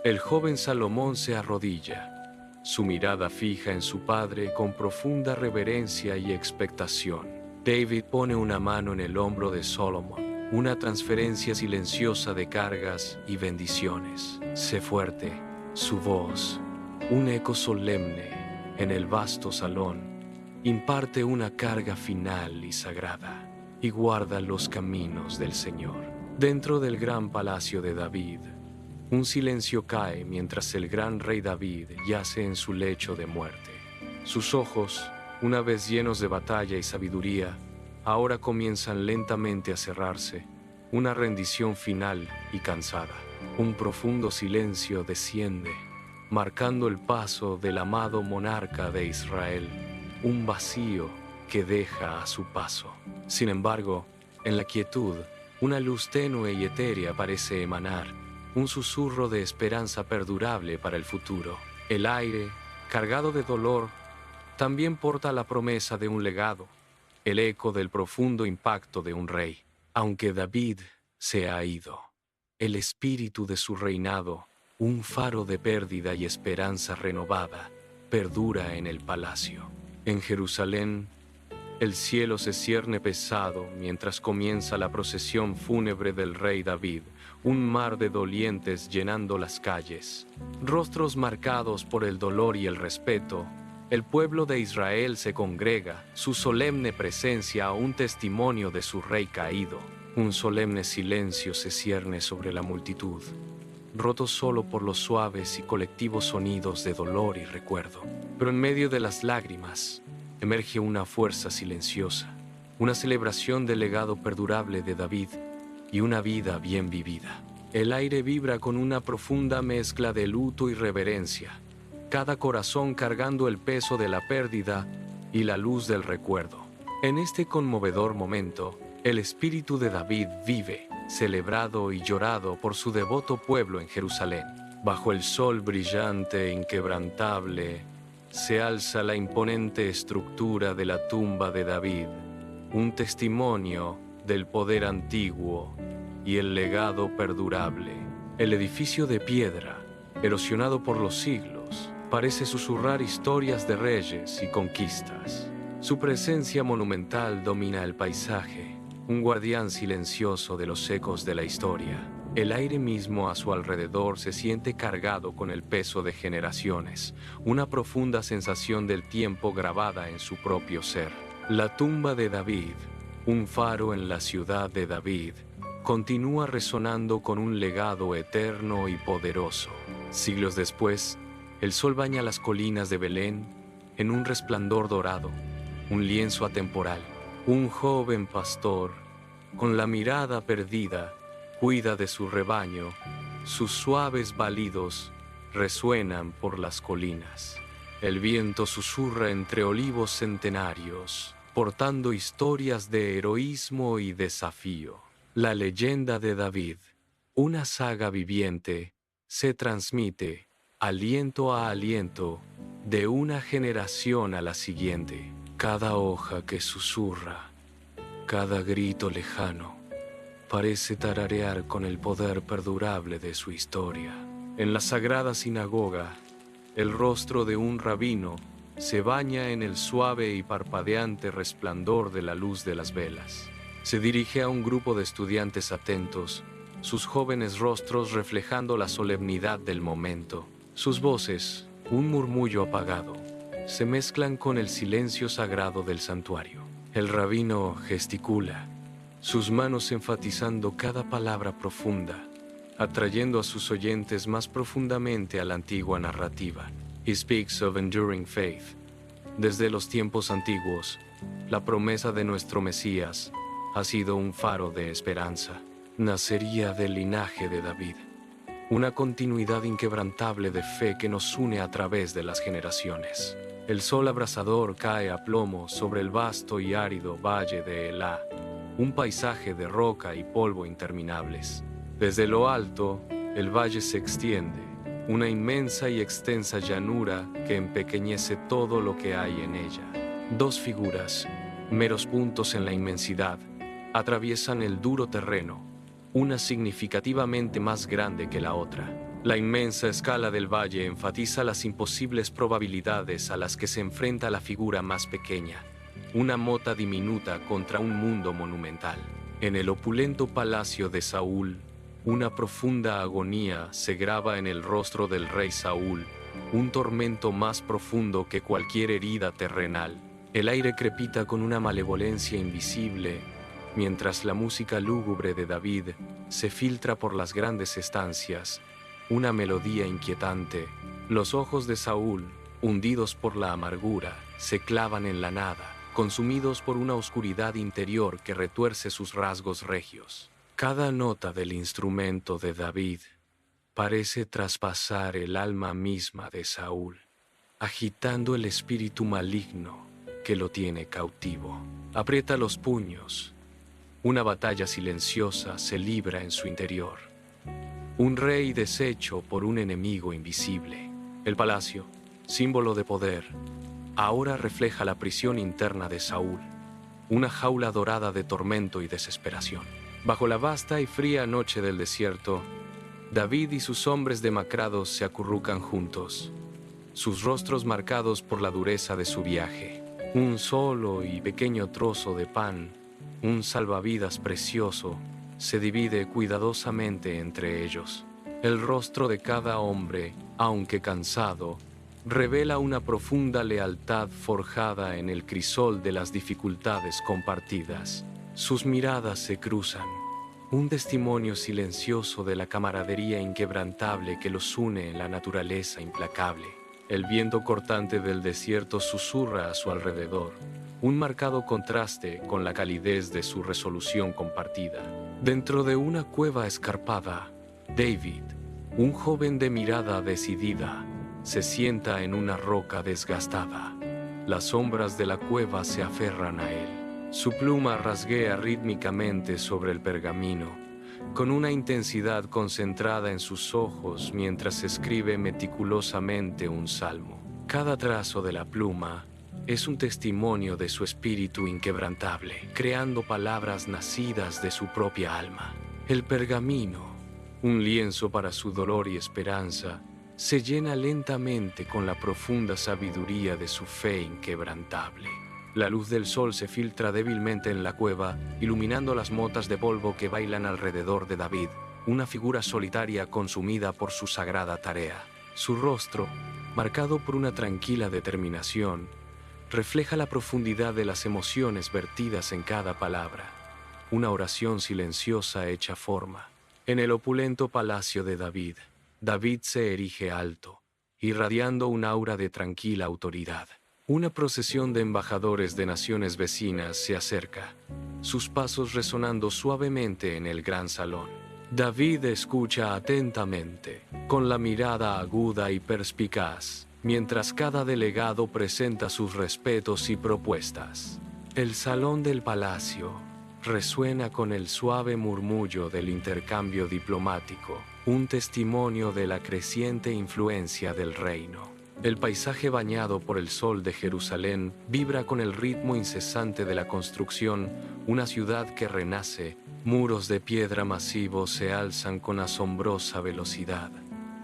el joven Salomón se arrodilla, su mirada fija en su padre con profunda reverencia y expectación. David pone una mano en el hombro de Solomon, una transferencia silenciosa de cargas y bendiciones. Sé fuerte, su voz, un eco solemne en el vasto salón, imparte una carga final y sagrada, y guarda los caminos del Señor. Dentro del gran palacio de David, un silencio cae mientras el gran rey David yace en su lecho de muerte. Sus ojos, una vez llenos de batalla y sabiduría, ahora comienzan lentamente a cerrarse, una rendición final y cansada. Un profundo silencio desciende, marcando el paso del amado monarca de Israel, un vacío que deja a su paso. Sin embargo, en la quietud, una luz tenue y etérea parece emanar, un susurro de esperanza perdurable para el futuro. El aire, cargado de dolor, también porta la promesa de un legado, el eco del profundo impacto de un rey. Aunque David se ha ido, el espíritu de su reinado, un faro de pérdida y esperanza renovada, perdura en el palacio. En Jerusalén, el cielo se cierne pesado mientras comienza la procesión fúnebre del rey David, un mar de dolientes llenando las calles. Rostros marcados por el dolor y el respeto, el pueblo de Israel se congrega, su solemne presencia un testimonio de su rey caído. Un solemne silencio se cierne sobre la multitud, roto solo por los suaves y colectivos sonidos de dolor y recuerdo. Pero en medio de las lágrimas, emerge una fuerza silenciosa, una celebración del legado perdurable de David y una vida bien vivida. El aire vibra con una profunda mezcla de luto y reverencia, cada corazón cargando el peso de la pérdida y la luz del recuerdo. En este conmovedor momento, el espíritu de David vive, celebrado y llorado por su devoto pueblo en Jerusalén. Bajo el sol brillante e inquebrantable, se alza la imponente estructura de la tumba de David, un testimonio del poder antiguo y el legado perdurable. El edificio de piedra, erosionado por los siglos, parece susurrar historias de reyes y conquistas. Su presencia monumental domina el paisaje, un guardián silencioso de los ecos de la historia. El aire mismo a su alrededor se siente cargado con el peso de generaciones, una profunda sensación del tiempo grabada en su propio ser. La tumba de David, un faro en la ciudad de David, continúa resonando con un legado eterno y poderoso. Siglos después, el sol baña las colinas de Belén en un resplandor dorado, un lienzo atemporal. Un joven pastor, con la mirada perdida, cuida de su rebaño. Sus suaves balidos resuenan por las colinas. El viento susurra entre olivos centenarios, portando historias de heroísmo y desafío. La leyenda de David, una saga viviente, se transmite, aliento a aliento, de una generación a la siguiente. Cada hoja que susurra, cada grito lejano, parece tararear con el poder perdurable de su historia. En la sagrada sinagoga, el rostro de un rabino se baña en el suave y parpadeante resplandor de la luz de las velas. Se dirige a un grupo de estudiantes atentos, sus jóvenes rostros reflejando la solemnidad del momento. Sus voces, un murmullo apagado, se mezclan con el silencio sagrado del santuario. El rabino gesticula, sus manos enfatizando cada palabra profunda, atrayendo a sus oyentes más profundamente a la antigua narrativa. He speaks of enduring faith. Desde los tiempos antiguos, la promesa de nuestro Mesías ha sido un faro de esperanza. Nacería del linaje de David, una continuidad inquebrantable de fe que nos une a través de las generaciones. El sol abrasador cae a plomo sobre el vasto y árido valle de Elá, un paisaje de roca y polvo interminables. Desde lo alto, el valle se extiende, una inmensa y extensa llanura que empequeñece todo lo que hay en ella. Dos figuras, meros puntos en la inmensidad, atraviesan el duro terreno, una significativamente más grande que la otra. La inmensa escala del valle enfatiza las imposibles probabilidades a las que se enfrenta la figura más pequeña, una mota diminuta contra un mundo monumental. En el opulento palacio de Saúl, una profunda agonía se graba en el rostro del rey Saúl, un tormento más profundo que cualquier herida terrenal. El aire crepita con una malevolencia invisible, Mientras la música lúgubre de David se filtra por las grandes estancias, una melodía inquietante, los ojos de Saúl, hundidos por la amargura, se clavan en la nada, consumidos por una oscuridad interior que retuerce sus rasgos regios. Cada nota del instrumento de David parece traspasar el alma misma de Saúl, agitando el espíritu maligno que lo tiene cautivo. Aprieta los puños. Una batalla silenciosa se libra en su interior. Un rey deshecho por un enemigo invisible. El palacio, símbolo de poder, ahora refleja la prisión interna de Saúl, una jaula dorada de tormento y desesperación. Bajo la vasta y fría noche del desierto, David y sus hombres demacrados se acurrucan juntos, sus rostros marcados por la dureza de su viaje. Un solo y pequeño trozo de pan, un salvavidas precioso, se divide cuidadosamente entre ellos. El rostro de cada hombre, aunque cansado, revela una profunda lealtad forjada en el crisol de las dificultades compartidas. Sus miradas se cruzan, un testimonio silencioso de la camaradería inquebrantable que los une en la naturaleza implacable. El viento cortante del desierto susurra a su alrededor, un marcado contraste con la calidez de su resolución compartida. Dentro de una cueva escarpada, David, un joven de mirada decidida, se sienta en una roca desgastada. Las sombras de la cueva se aferran a él. Su pluma rasguea rítmicamente sobre el pergamino, con una intensidad concentrada en sus ojos mientras escribe meticulosamente un salmo. Cada trazo de la pluma es un testimonio de su espíritu inquebrantable, creando palabras nacidas de su propia alma. El pergamino, un lienzo para su dolor y esperanza, se llena lentamente con la profunda sabiduría de su fe inquebrantable. La luz del sol se filtra débilmente en la cueva, iluminando las motas de polvo que bailan alrededor de David, una figura solitaria consumida por su sagrada tarea. Su rostro, marcado por una tranquila determinación, refleja la profundidad de las emociones vertidas en cada palabra, una oración silenciosa hecha forma. En el opulento palacio de David, David se erige alto, irradiando un aura de tranquila autoridad. Una procesión de embajadores de naciones vecinas se acerca, sus pasos resonando suavemente en el gran salón. David escucha atentamente, con la mirada aguda y perspicaz, mientras cada delegado presenta sus respetos y propuestas. El salón del palacio resuena con el suave murmullo del intercambio diplomático, un testimonio de la creciente influencia del reino. El paisaje bañado por el sol de Jerusalén vibra con el ritmo incesante de la construcción, una ciudad que renace. Muros de piedra masivos se alzan con asombrosa velocidad.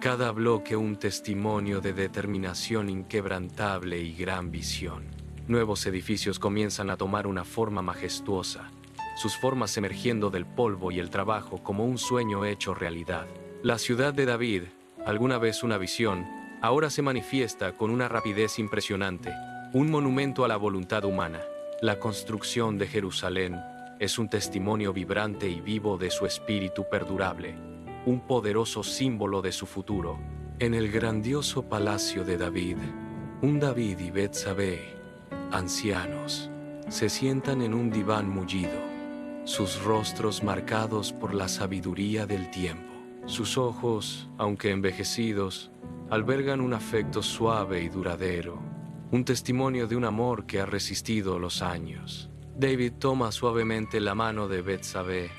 Cada bloque un testimonio de determinación inquebrantable y gran visión. Nuevos edificios comienzan a tomar una forma majestuosa, sus formas emergiendo del polvo y el trabajo como un sueño hecho realidad. La ciudad de David, alguna vez una visión, ahora se manifiesta con una rapidez impresionante, un monumento a la voluntad humana. La construcción de Jerusalén es un testimonio vibrante y vivo de su espíritu perdurable, un poderoso símbolo de su futuro. En el grandioso palacio de David, un David y Betsabé, ancianos, se sientan en un diván mullido, sus rostros marcados por la sabiduría del tiempo. Sus ojos, aunque envejecidos, albergan un afecto suave y duradero, un testimonio de un amor que ha resistido los años. David toma suavemente la mano de Betsabé,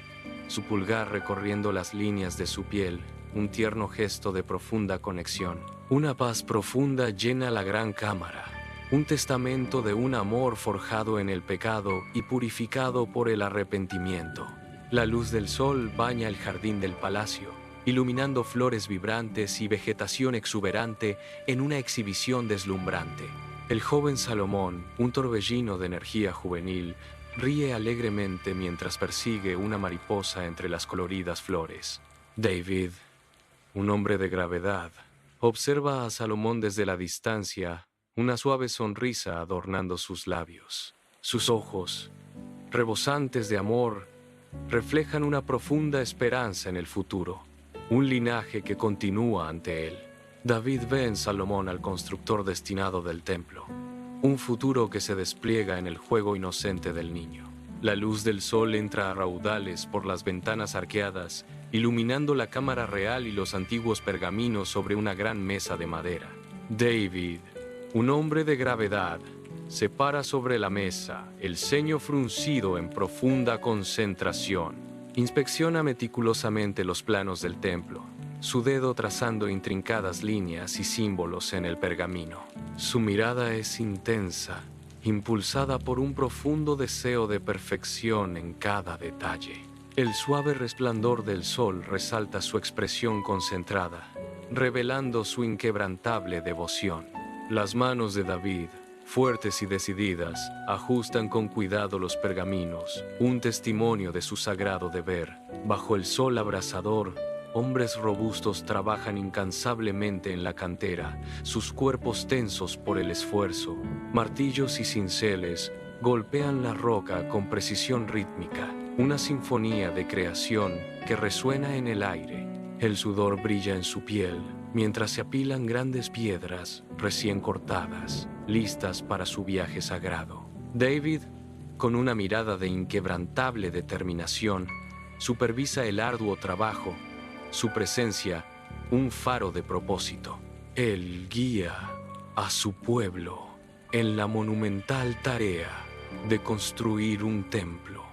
su pulgar recorriendo las líneas de su piel, un tierno gesto de profunda conexión. Una paz profunda llena la gran cámara, un testamento de un amor forjado en el pecado y purificado por el arrepentimiento. La luz del sol baña el jardín del palacio, iluminando flores vibrantes y vegetación exuberante en una exhibición deslumbrante. El joven Salomón, un torbellino de energía juvenil, ríe alegremente mientras persigue una mariposa entre las coloridas flores. David, un hombre de gravedad, observa a Salomón desde la distancia, una suave sonrisa adornando sus labios. Sus ojos, rebosantes de amor, reflejan una profunda esperanza en el futuro, un linaje que continúa ante él. David ve en Salomón al constructor destinado del templo, un futuro que se despliega en el juego inocente del niño. La luz del sol entra a raudales por las ventanas arqueadas, iluminando la cámara real y los antiguos pergaminos sobre una gran mesa de madera. David, un hombre de gravedad, se para sobre la mesa, el ceño fruncido en profunda concentración. Inspecciona meticulosamente los planos del templo, su dedo trazando intrincadas líneas y símbolos en el pergamino. Su mirada es intensa, impulsada por un profundo deseo de perfección en cada detalle. El suave resplandor del sol resalta su expresión concentrada, revelando su inquebrantable devoción. Las manos de David, fuertes y decididas, ajustan con cuidado los pergaminos, un testimonio de su sagrado deber. Bajo el sol abrasador, hombres robustos trabajan incansablemente en la cantera, sus cuerpos tensos por el esfuerzo. Martillos y cinceles golpean la roca con precisión rítmica, una sinfonía de creación que resuena en el aire. El sudor brilla en su piel, mientras se apilan grandes piedras recién cortadas, listas para su viaje sagrado. David, con una mirada de inquebrantable determinación, supervisa el arduo trabajo, su presencia, un faro de propósito. Él guía a su pueblo en la monumental tarea de construir un templo,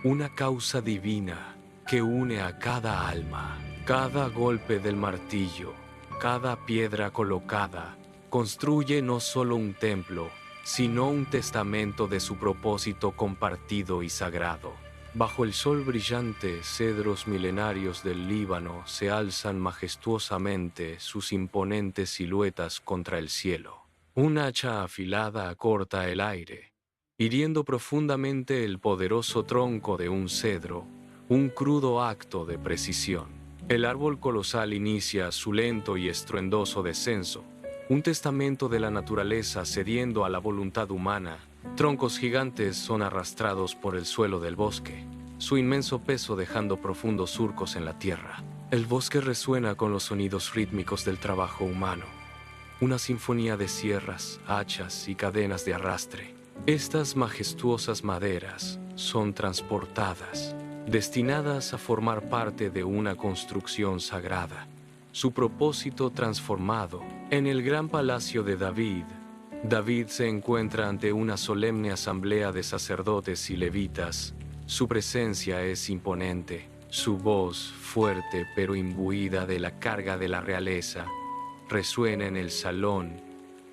una causa divina que une a cada alma. Cada golpe del martillo, cada piedra colocada, construye no solo un templo, sino un testamento de su propósito compartido y sagrado. Bajo el sol brillante, cedros milenarios del Líbano se alzan majestuosamente sus imponentes siluetas contra el cielo. Un hacha afilada corta el aire, hiriendo profundamente el poderoso tronco de un cedro, un crudo acto de precisión. El árbol colosal inicia su lento y estruendoso descenso, un testamento de la naturaleza cediendo a la voluntad humana. Troncos gigantes son arrastrados por el suelo del bosque, su inmenso peso dejando profundos surcos en la tierra. El bosque resuena con los sonidos rítmicos del trabajo humano, una sinfonía de sierras, hachas y cadenas de arrastre. Estas majestuosas maderas son transportadas, destinadas a formar parte de una construcción sagrada. Su propósito transformado. En el gran palacio de David, David se encuentra ante una solemne asamblea de sacerdotes y levitas. Su presencia es imponente, su voz, fuerte pero imbuida de la carga de la realeza, resuena en el salón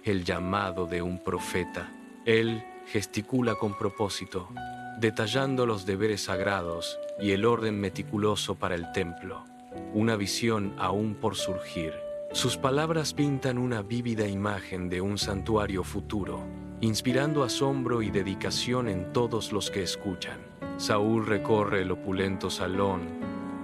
el llamado de un profeta. Él gesticula con propósito, detallando los deberes sagrados y el orden meticuloso para el templo, una visión aún por surgir. Sus palabras pintan una vívida imagen de un santuario futuro, inspirando asombro y dedicación en todos los que escuchan. Saúl recorre el opulento salón,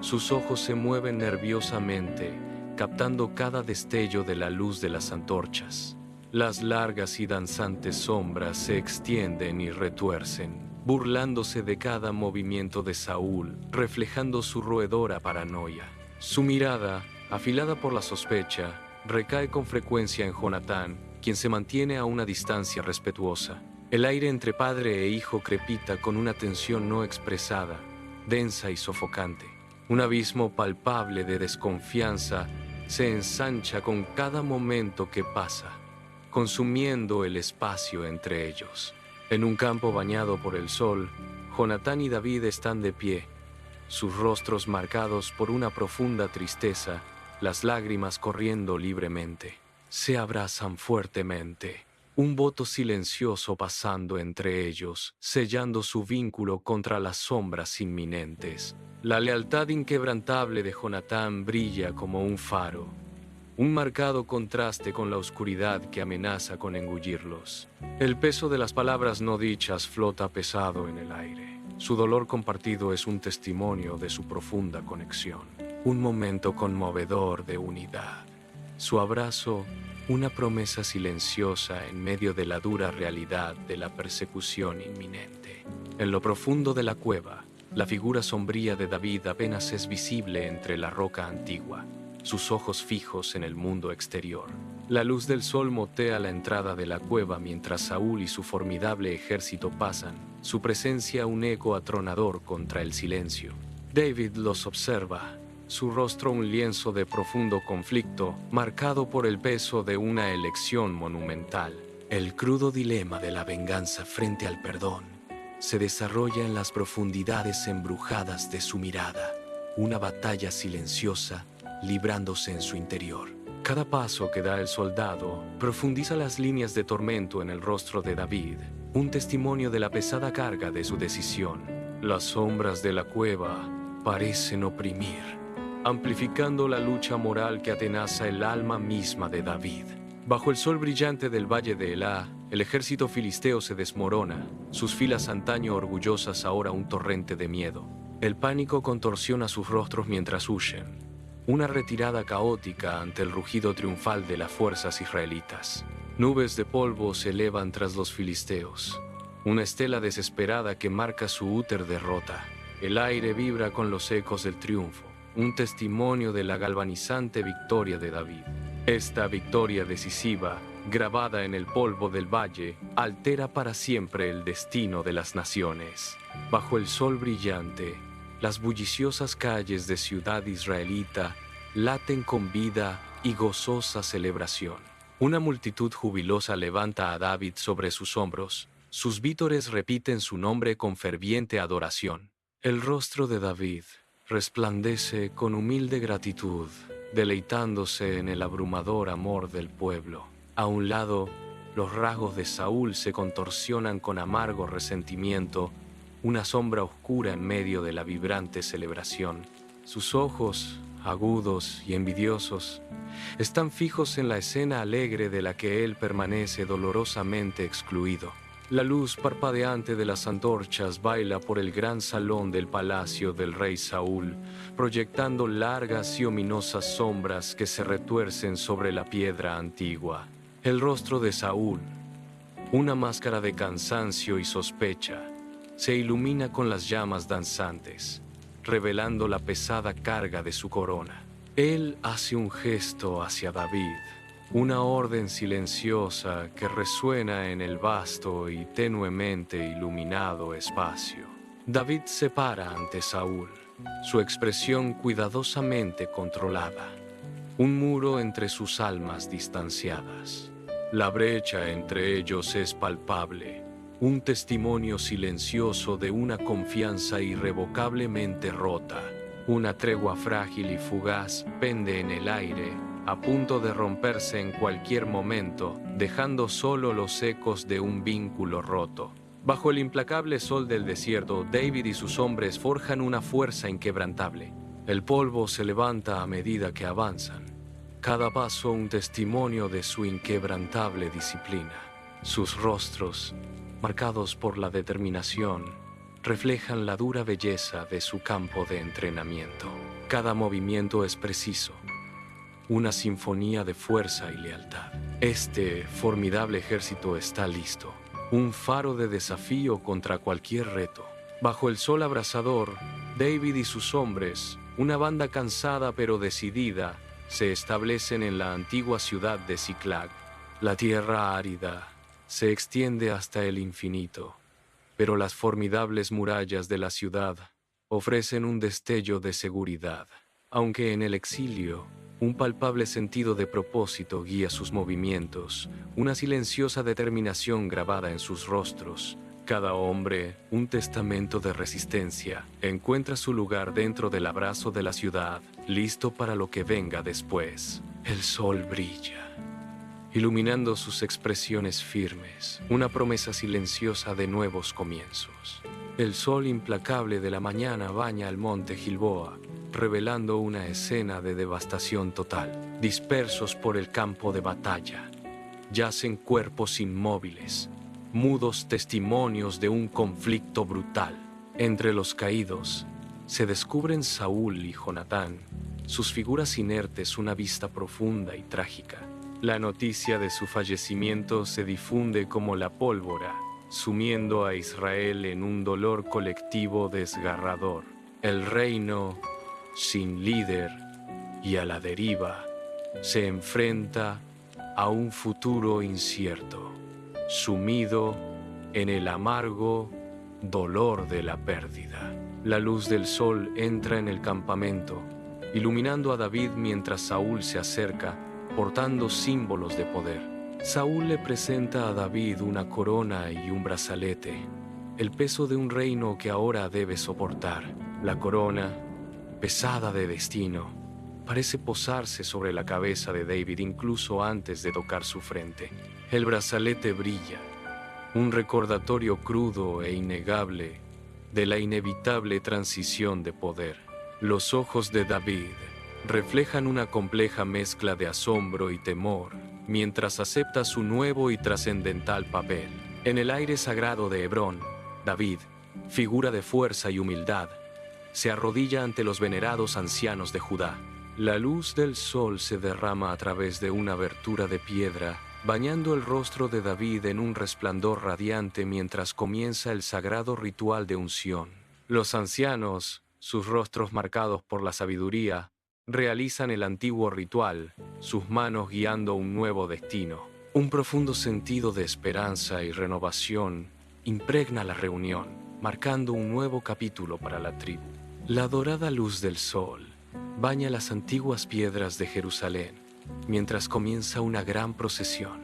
sus ojos se mueven nerviosamente, captando cada destello de la luz de las antorchas. Las largas y danzantes sombras se extienden y retuercen, burlándose de cada movimiento de Saúl, reflejando su roedora paranoia. Su mirada, afilada por la sospecha, recae con frecuencia en Jonatán, quien se mantiene a una distancia respetuosa. El aire entre padre e hijo crepita con una tensión no expresada, densa y sofocante. Un abismo palpable de desconfianza se ensancha con cada momento que pasa, consumiendo el espacio entre ellos. En un campo bañado por el sol, Jonatán y David están de pie, sus rostros marcados por una profunda tristeza, las lágrimas corriendo libremente. Se abrazan fuertemente, un voto silencioso pasando entre ellos, sellando su vínculo contra las sombras inminentes. La lealtad inquebrantable de Jonatán brilla como un faro, un marcado contraste con la oscuridad que amenaza con engullirlos. El peso de las palabras no dichas flota pesado en el aire. Su dolor compartido es un testimonio de su profunda conexión, un momento conmovedor de unidad. Su abrazo, una promesa silenciosa en medio de la dura realidad de la persecución inminente. En lo profundo de la cueva, la figura sombría de David apenas es visible entre la roca antigua, sus ojos fijos en el mundo exterior. La luz del sol motea la entrada de la cueva mientras Saúl y su formidable ejército pasan, su presencia un eco atronador contra el silencio. David los observa, su rostro un lienzo de profundo conflicto, marcado por el peso de una elección monumental. El crudo dilema de la venganza frente al perdón se desarrolla en las profundidades embrujadas de su mirada, una batalla silenciosa librándose en su interior. Cada paso que da el soldado profundiza las líneas de tormento en el rostro de David, un testimonio de la pesada carga de su decisión. Las sombras de la cueva parecen oprimir, amplificando la lucha moral que atenaza el alma misma de David. Bajo el sol brillante del valle de Elá, el ejército filisteo se desmorona, sus filas antaño orgullosas ahora un torrente de miedo. El pánico contorsiona sus rostros mientras huyen, una retirada caótica ante el rugido triunfal de las fuerzas israelitas. Nubes de polvo se elevan tras los filisteos, una estela desesperada que marca su úter derrota. El aire vibra con los ecos del triunfo, un testimonio de la galvanizante victoria de David. Esta victoria decisiva, grabada en el polvo del valle, altera para siempre el destino de las naciones. Bajo el sol brillante, las bulliciosas calles de ciudad israelita laten con vida y gozosa celebración. Una multitud jubilosa levanta a David sobre sus hombros. Sus vítores repiten su nombre con ferviente adoración. El rostro de David resplandece con humilde gratitud, deleitándose en el abrumador amor del pueblo. A un lado, los rasgos de Saúl se contorsionan con amargo resentimiento, una sombra oscura en medio de la vibrante celebración. Sus ojos, agudos y envidiosos, están fijos en la escena alegre de la que él permanece dolorosamente excluido. La luz parpadeante de las antorchas baila por el gran salón del palacio del rey Saúl, proyectando largas y ominosas sombras que se retuercen sobre la piedra antigua. El rostro de Saúl, una máscara de cansancio y sospecha, se ilumina con las llamas danzantes, revelando la pesada carga de su corona. Él hace un gesto hacia David, una orden silenciosa que resuena en el vasto y tenuemente iluminado espacio. David se para ante Saúl, su expresión cuidadosamente controlada, un muro entre sus almas distanciadas. La brecha entre ellos es palpable, un testimonio silencioso de una confianza irrevocablemente rota. Una tregua frágil y fugaz pende en el aire, a punto de romperse en cualquier momento, dejando solo los ecos de un vínculo roto. Bajo el implacable sol del desierto, David y sus hombres forjan una fuerza inquebrantable. El polvo se levanta a medida que avanzan, cada paso un testimonio de su inquebrantable disciplina. Sus rostros, marcados por la determinación, reflejan la dura belleza de su campo de entrenamiento. Cada movimiento es preciso, una sinfonía de fuerza y lealtad. Este formidable ejército está listo, un faro de desafío contra cualquier reto. Bajo el sol abrasador, David y sus hombres, una banda cansada pero decidida, se establecen en la antigua ciudad de Ziklag. La tierra árida se extiende hasta el infinito, pero las formidables murallas de la ciudad ofrecen un destello de seguridad. Aunque en el exilio, un palpable sentido de propósito guía sus movimientos, una silenciosa determinación grabada en sus rostros. Cada hombre, un testamento de resistencia, encuentra su lugar dentro del abrazo de la ciudad, listo para lo que venga después. El sol brilla, iluminando sus expresiones firmes, una promesa silenciosa de nuevos comienzos. El sol implacable de la mañana baña el monte Gilboa, revelando una escena de devastación total. Dispersos por el campo de batalla, yacen cuerpos inmóviles, mudos testimonios de un conflicto brutal. Entre los caídos se descubren Saúl y Jonatán, sus figuras inertes una vista profunda y trágica. La noticia de su fallecimiento se difunde como la pólvora, sumiendo a Israel en un dolor colectivo desgarrador. El reino, sin líder y a la deriva, se enfrenta a un futuro incierto, sumido en el amargo dolor de la pérdida. La luz del sol entra en el campamento, iluminando a David mientras Saúl se acerca, portando símbolos de poder. Saúl le presenta a David una corona y un brazalete, el peso de un reino que ahora debe soportar. La corona, pesada de destino, parece posarse sobre la cabeza de David incluso antes de tocar su frente. El brazalete brilla, un recordatorio crudo e innegable de la inevitable transición de poder. Los ojos de David reflejan una compleja mezcla de asombro y temor mientras acepta su nuevo y trascendental papel. En el aire sagrado de Hebrón, David, figura de fuerza y humildad, se arrodilla ante los venerados ancianos de Judá. La luz del sol se derrama a través de una abertura de piedra, bañando el rostro de David en un resplandor radiante mientras comienza el sagrado ritual de unción. Los ancianos, sus rostros marcados por la sabiduría, realizan el antiguo ritual, sus manos guiando un nuevo destino. Un profundo sentido de esperanza y renovación impregna la reunión, marcando un nuevo capítulo para la tribu. La dorada luz del sol baña las antiguas piedras de Jerusalén, mientras comienza una gran procesión,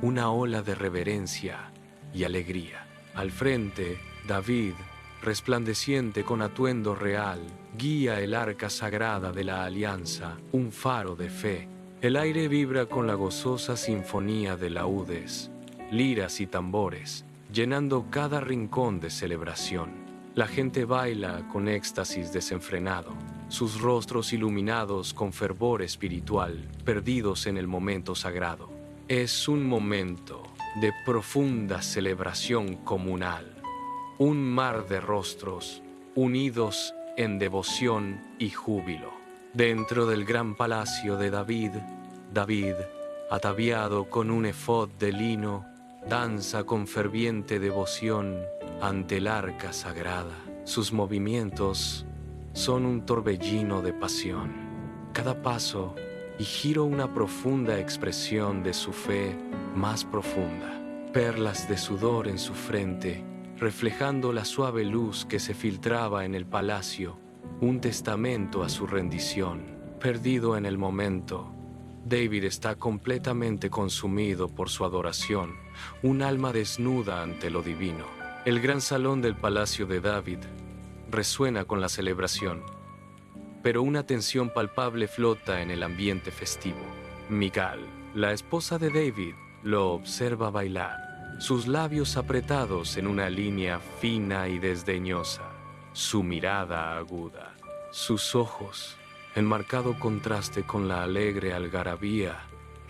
una ola de reverencia y alegría. Al frente, David, resplandeciente con atuendo real, guía el arca sagrada de la alianza, un faro de fe. El aire vibra con la gozosa sinfonía de laúdes, liras y tambores, llenando cada rincón de celebración. La gente baila con éxtasis desenfrenado, sus rostros iluminados con fervor espiritual, perdidos en el momento sagrado. Es un momento de profunda celebración comunal, un mar de rostros unidos en devoción y júbilo. Dentro del gran palacio de David, ataviado con un efod de lino, danza con ferviente devoción ante el arca sagrada. Sus movimientos son un torbellino de pasión. Cada paso y giro una profunda expresión de su fe más profunda. Perlas de sudor en su frente, reflejando la suave luz que se filtraba en el palacio, un testamento a su rendición. Perdido en el momento, David está completamente consumido por su adoración, un alma desnuda ante lo divino. El gran salón del palacio de David resuena con la celebración, pero una tensión palpable flota en el ambiente festivo. Mical, la esposa de David, lo observa bailar, sus labios apretados en una línea fina y desdeñosa, su mirada aguda, sus ojos, en marcado contraste con la alegre algarabía,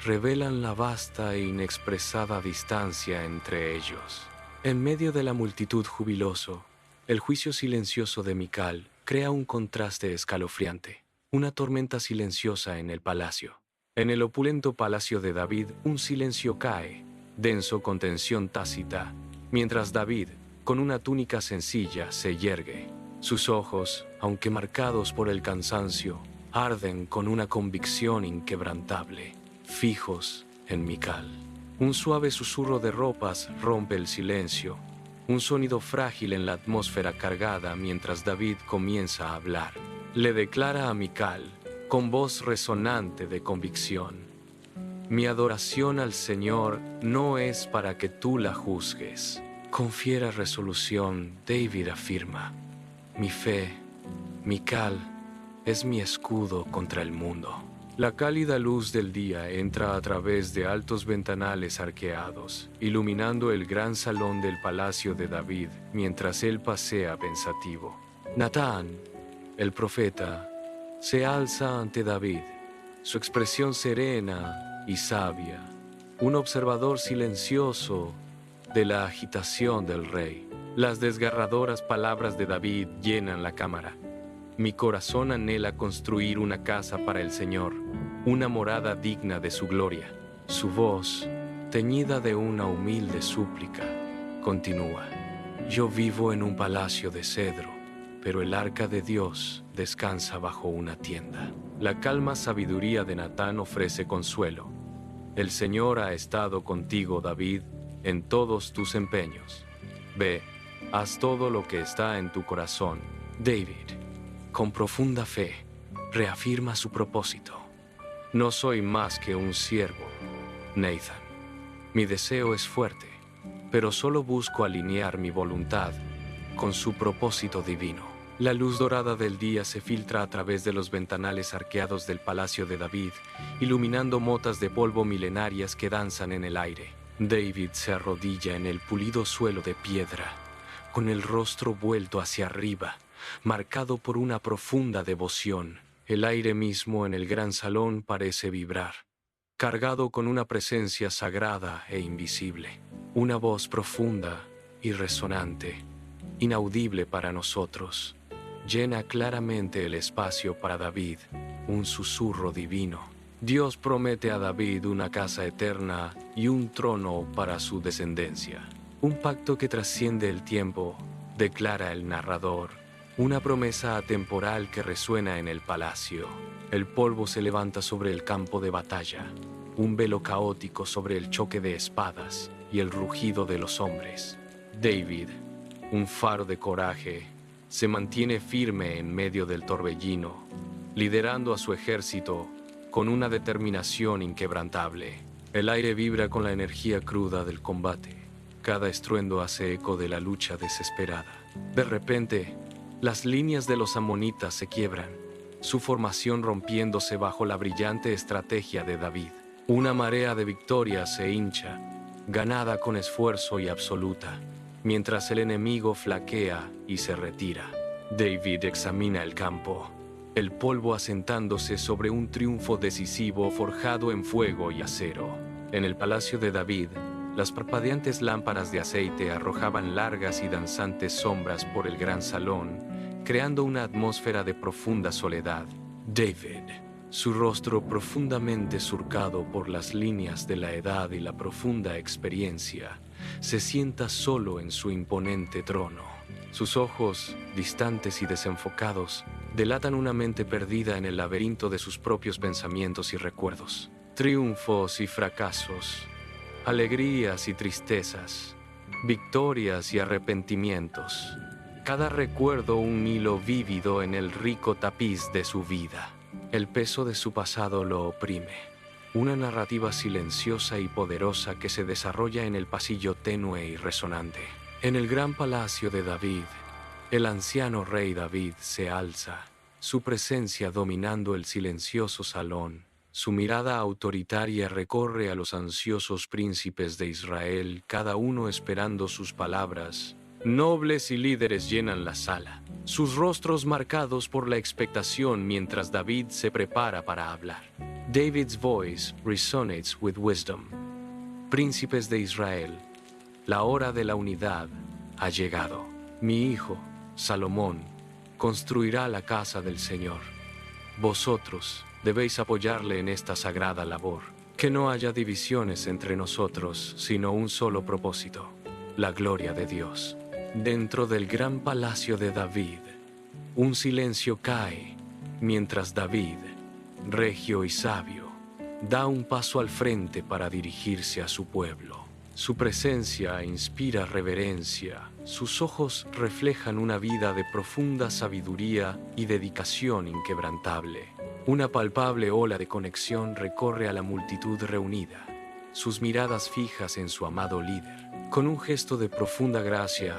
revelan la vasta e inexpresada distancia entre ellos. En medio de la multitud jubiloso, el juicio silencioso de Mical crea un contraste escalofriante, una tormenta silenciosa en el palacio. En el opulento palacio de David, un silencio cae, denso con tensión tácita, mientras David, con una túnica sencilla, se yergue. Sus ojos, aunque marcados por el cansancio, arden con una convicción inquebrantable, fijos en Mical. Un suave susurro de ropas rompe el silencio, un sonido frágil en la atmósfera cargada mientras David comienza a hablar. Le declara a Mical, con voz resonante de convicción: mi adoración al Señor no es para que tú la juzgues. Con fiera resolución, David afirma: mi fe, Mical, es mi escudo contra el mundo. La cálida luz del día entra a través de altos ventanales arqueados, iluminando el gran salón del palacio de David mientras él pasea pensativo. Natán, el profeta, se alza ante David, su expresión serena y sabia, un observador silencioso de la agitación del rey. Las desgarradoras palabras de David llenan la cámara. Mi corazón anhela construir una casa para el Señor, una morada digna de su gloria. Su voz, teñida de una humilde súplica, Continúa. Yo vivo en un palacio de cedro, pero el arca de Dios descansa bajo una tienda. La calma sabiduría de Natán ofrece consuelo. El Señor ha estado contigo, David, en todos tus empeños. Ve, haz todo lo que está en tu corazón. David, con profunda fe, reafirma su propósito. No soy más que un siervo, Nathan. Mi deseo es fuerte, pero solo busco alinear mi voluntad con su propósito divino. La luz dorada del día se filtra a través de los ventanales arqueados del palacio de David, iluminando motas de polvo milenarias que danzan en el aire. David se arrodilla en el pulido suelo de piedra, con el rostro vuelto hacia arriba, marcado por una profunda devoción. El aire mismo en el gran salón parece vibrar, cargado con una presencia sagrada e invisible. Una voz profunda y resonante, inaudible para nosotros, llena claramente el espacio para David, un susurro divino. Dios promete a David una casa eterna y un trono para su descendencia. Un pacto que trasciende el tiempo, declara el narrador, una promesa atemporal que resuena en el palacio. El polvo se levanta sobre el campo de batalla, un velo caótico sobre el choque de espadas y el rugido de los hombres. David, un faro de coraje, se mantiene firme en medio del torbellino, liderando a su ejército con una determinación inquebrantable. El aire vibra con la energía cruda del combate. Cada estruendo hace eco de la lucha desesperada. De repente, las líneas de los amonitas se quiebran, su formación rompiéndose bajo la brillante estrategia de David. Una marea de victoria se hincha, ganada con esfuerzo y absoluta, mientras el enemigo flaquea y se retira. David examina el campo, el polvo asentándose sobre un triunfo decisivo forjado en fuego y acero. En el palacio de David, las parpadeantes lámparas de aceite arrojaban largas y danzantes sombras por el gran salón, creando una atmósfera de profunda soledad. David, su rostro profundamente surcado por las líneas de la edad y la profunda experiencia, se sienta solo en su imponente trono. Sus ojos, distantes y desenfocados, delatan una mente perdida en el laberinto de sus propios pensamientos y recuerdos. Triunfos y fracasos, alegrías y tristezas, victorias y arrepentimientos. Cada recuerdo un hilo vívido en el rico tapiz de su vida. El peso de su pasado lo oprime. Una narrativa silenciosa y poderosa que se desarrolla en el pasillo tenue y resonante. En el gran palacio de David, el anciano rey David se alza, su presencia dominando el silencioso salón. Su mirada autoritaria recorre a los ansiosos príncipes de Israel, cada uno esperando sus palabras. Nobles y líderes llenan la sala, sus rostros marcados por la expectación mientras David se prepara para hablar. David's voice resonates with wisdom. Príncipes de Israel, la hora de la unidad ha llegado. Mi hijo, Salomón, construirá la casa del Señor. Vosotros debéis apoyarle en esta sagrada labor. Que no haya divisiones entre nosotros, sino un solo propósito: la gloria de Dios. Dentro del gran palacio de David, un silencio cae mientras David, regio y sabio, da un paso al frente para dirigirse a su pueblo. Su presencia inspira reverencia, sus ojos reflejan una vida de profunda sabiduría y dedicación inquebrantable. Una palpable ola de conexión recorre a la multitud reunida, sus miradas fijas en su amado líder. Con un gesto de profunda gracia,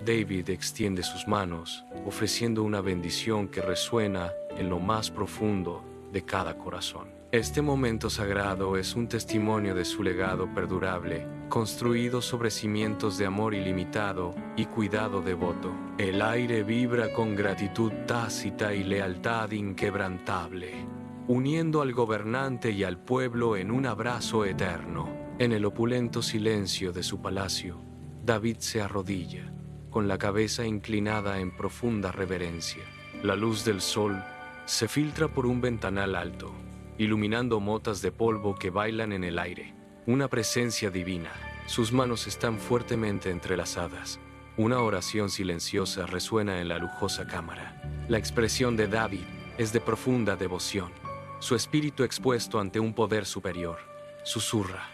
David extiende sus manos, ofreciendo una bendición que resuena en lo más profundo de cada corazón. Este momento sagrado es un testimonio de su legado perdurable, construido sobre cimientos de amor ilimitado y cuidado devoto. El aire vibra con gratitud tácita y lealtad inquebrantable, uniendo al gobernante y al pueblo en un abrazo eterno. En el opulento silencio de su palacio, David se arrodilla, con la cabeza inclinada en profunda reverencia. La luz del sol se filtra por un ventanal alto, iluminando motas de polvo que bailan en el aire. Una presencia divina, Sus manos están fuertemente entrelazadas. Una oración silenciosa resuena en la lujosa cámara. La expresión de David es de profunda devoción. Su espíritu expuesto ante un poder superior. Susurra: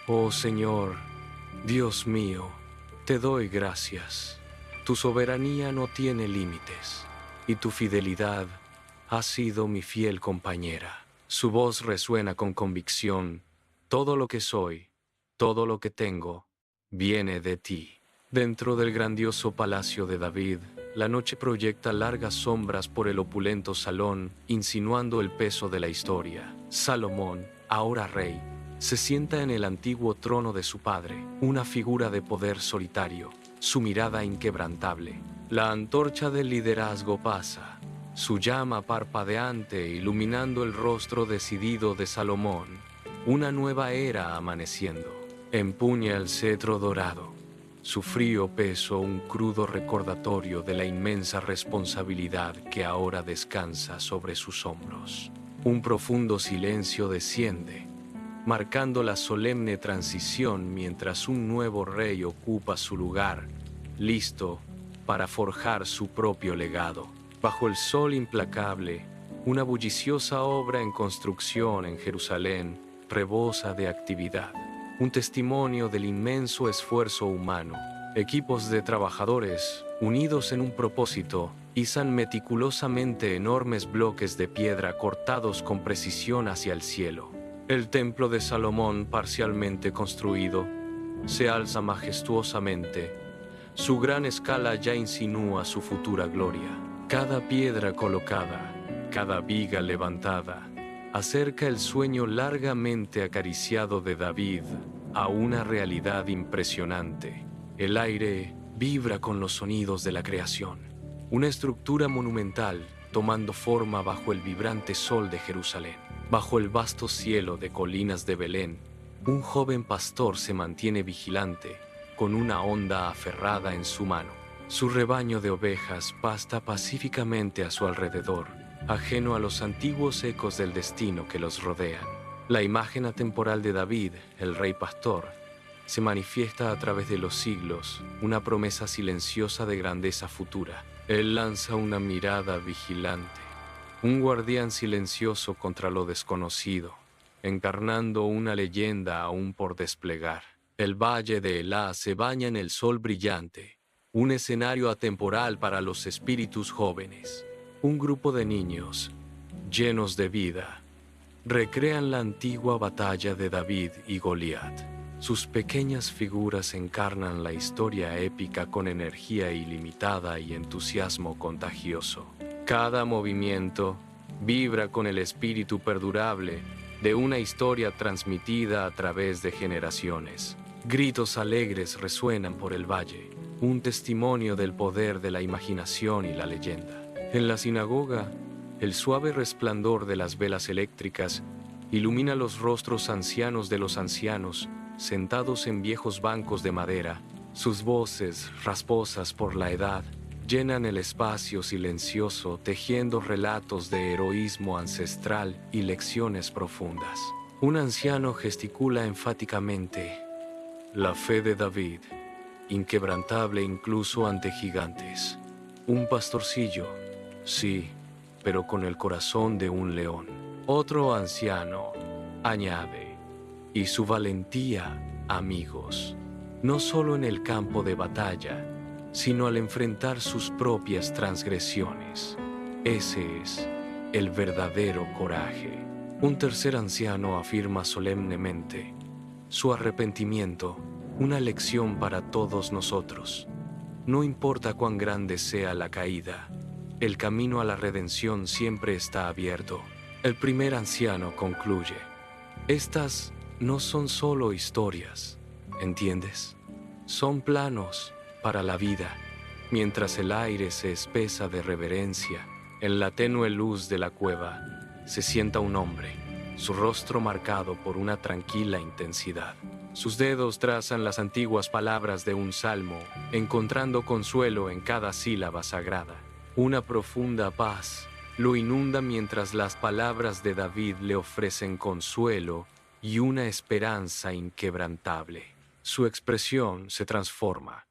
Oh Señor, Dios mío, te doy gracias. Tu soberanía no tiene límites, y tu fidelidad ha sido mi fiel compañera. Su voz resuena con convicción: todo lo que soy, todo lo que tengo, viene de ti. Dentro del grandioso palacio de David, la noche proyecta largas sombras por el opulento salón, insinuando el peso de la historia. Salomón, ahora rey, se sienta en el antiguo trono de su padre, una figura de poder solitario, su mirada inquebrantable. La antorcha del liderazgo pasa, su llama parpadeante iluminando el rostro decidido de Salomón. Una nueva era amaneciendo. Empuña el cetro dorado, su frío peso un crudo recordatorio de la inmensa responsabilidad que ahora descansa sobre sus hombros. Un profundo silencio desciende, marcando la solemne transición mientras un nuevo rey ocupa su lugar, listo para forjar su propio legado. Bajo el sol implacable, una bulliciosa obra en construcción en Jerusalén rebosa de actividad. Un testimonio del inmenso esfuerzo humano. Equipos de trabajadores, unidos en un propósito, izan meticulosamente enormes bloques de piedra cortados con precisión hacia el cielo. El templo de Salomón, parcialmente construido, se alza majestuosamente. Su gran escala ya insinúa su futura gloria. Cada piedra colocada, cada viga levantada, acerca el sueño largamente acariciado de David a una realidad impresionante. El aire vibra con los sonidos de la creación. Una estructura monumental tomando forma bajo el vibrante sol de Jerusalén. Bajo el vasto cielo de colinas de Belén, un joven pastor se mantiene vigilante con una honda aferrada en su mano. Su rebaño de ovejas pasta pacíficamente a su alrededor, ajeno a los antiguos ecos del destino que los rodean. La imagen atemporal de David, el rey pastor, se manifiesta a través de los siglos, una promesa silenciosa de grandeza futura. Él lanza una mirada vigilante, un guardián silencioso contra lo desconocido, encarnando una leyenda aún por desplegar. El valle de Elá se baña en el sol brillante, un escenario atemporal para los espíritus jóvenes. Un grupo de niños, llenos de vida, recrean la antigua batalla de David y Goliat. Sus pequeñas figuras encarnan la historia épica con energía ilimitada y entusiasmo contagioso. Cada movimiento vibra con el espíritu perdurable de una historia transmitida a través de generaciones. Gritos alegres resuenan por el valle, un testimonio del poder de la imaginación y la leyenda. En la sinagoga, el suave resplandor de las velas eléctricas ilumina los rostros ancianos de los ancianos, sentados en viejos bancos de madera. Sus voces, rasposas por la edad, llenan el espacio silencioso, tejiendo relatos de heroísmo ancestral y lecciones profundas. Un anciano gesticula enfáticamente: la fe de David, inquebrantable incluso ante gigantes. Un pastorcillo, sí, pero con el corazón de un león. Otro anciano añade: y su valentía, amigos, no solo en el campo de batalla, sino al enfrentar sus propias transgresiones. Ese es el verdadero coraje. Un tercer anciano afirma solemnemente: su arrepentimiento, una lección para todos nosotros. No importa cuán grande sea la caída, el camino a la redención siempre está abierto. El primer anciano concluye: estas no son solo historias, ¿entiendes? Son planos para la vida. Mientras el aire se espesa de reverencia, en la tenue luz de la cueva se sienta un hombre, su rostro marcado por una tranquila intensidad. Sus dedos trazan las antiguas palabras de un salmo, encontrando consuelo en cada sílaba sagrada. Una profunda paz lo inunda mientras las palabras de David le ofrecen consuelo y una esperanza inquebrantable. Su expresión se transforma,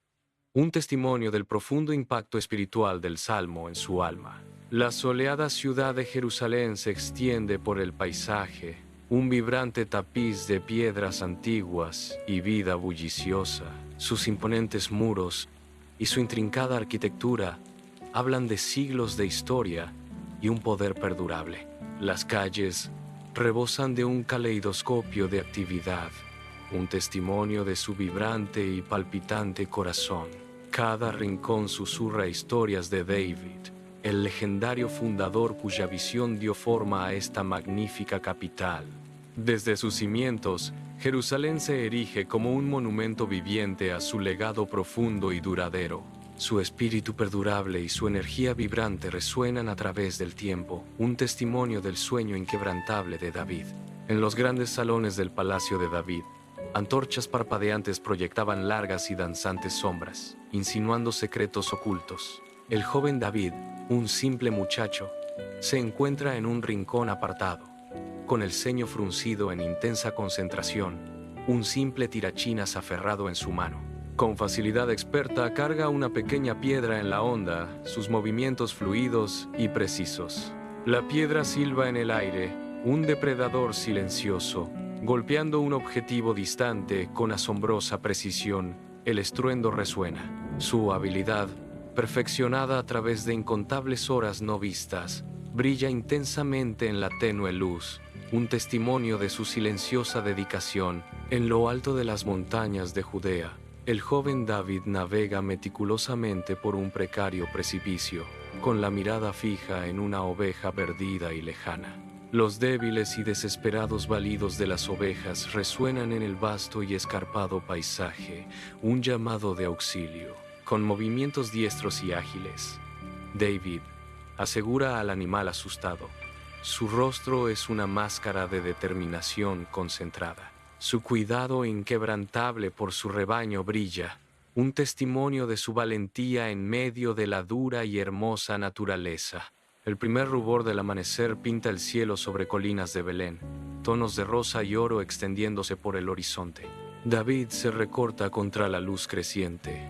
un testimonio del profundo impacto espiritual del Salmo en su alma. La soleada ciudad de Jerusalén se extiende por el paisaje, un vibrante tapiz de piedras antiguas y vida bulliciosa. Sus imponentes muros y su intrincada arquitectura hablan de siglos de historia y un poder perdurable. Las calles rebosan de un caleidoscopio de actividad, un testimonio de su vibrante y palpitante corazón. Cada rincón susurra historias de David, el legendario fundador cuya visión dio forma a esta magnífica capital. Desde sus cimientos, Jerusalén se erige como un monumento viviente a su legado profundo y duradero. Su espíritu perdurable y su energía vibrante resuenan a través del tiempo, un testimonio del sueño inquebrantable de David. En los grandes salones del Palacio de David, antorchas parpadeantes proyectaban largas y danzantes sombras, insinuando secretos ocultos. El joven David, un simple muchacho, se encuentra en un rincón apartado, con el ceño fruncido en intensa concentración, un simple tirachinas aferrado en su mano. Con facilidad experta carga una pequeña piedra en la honda, sus movimientos fluidos y precisos. La piedra silba en el aire, un depredador silencioso, golpeando un objetivo distante con asombrosa precisión. El estruendo resuena. Su habilidad, perfeccionada a través de incontables horas no vistas, brilla intensamente en la tenue luz, un testimonio de su silenciosa dedicación. En lo alto de las montañas de Judea, el joven David navega meticulosamente por un precario precipicio, con la mirada fija en una oveja perdida y lejana. Los débiles y desesperados balidos de las ovejas resuenan en el vasto y escarpado paisaje, un llamado de auxilio. Con movimientos diestros y ágiles, David asegura al animal asustado. Su rostro es una máscara de determinación concentrada. Su cuidado inquebrantable por su rebaño brilla, un testimonio de su valentía en medio de la dura y hermosa naturaleza. El primer rubor del amanecer pinta el cielo sobre colinas de Belén, tonos de rosa y oro extendiéndose por el horizonte. David se recorta contra la luz creciente,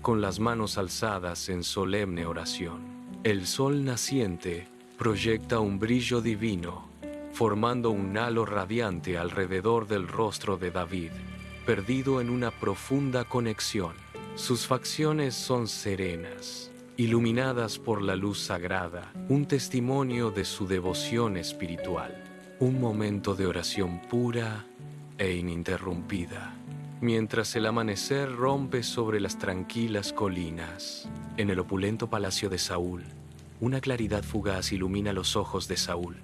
con las manos alzadas en solemne oración. El sol naciente proyecta un brillo divino, formando un halo radiante alrededor del rostro de David, perdido en una profunda conexión. Sus facciones son serenas, iluminadas por la luz sagrada, un testimonio de su devoción espiritual, un momento de oración pura e ininterrumpida, mientras el amanecer rompe sobre las tranquilas colinas. En el opulento palacio de Saúl, una claridad fugaz ilumina los ojos de Saúl,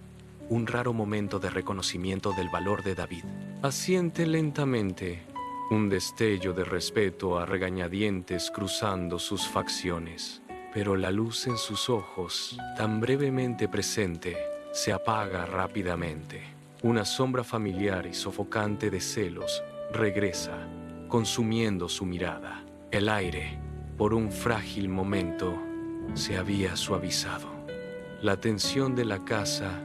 un raro momento de reconocimiento del valor de David. Asiente lentamente, un destello de respeto a regañadientes cruzando sus facciones. Pero la luz en sus ojos, tan brevemente presente, se apaga rápidamente. Una sombra familiar y sofocante de celos regresa, consumiendo su mirada. El aire, por un frágil momento, se había suavizado. La tensión de la casa,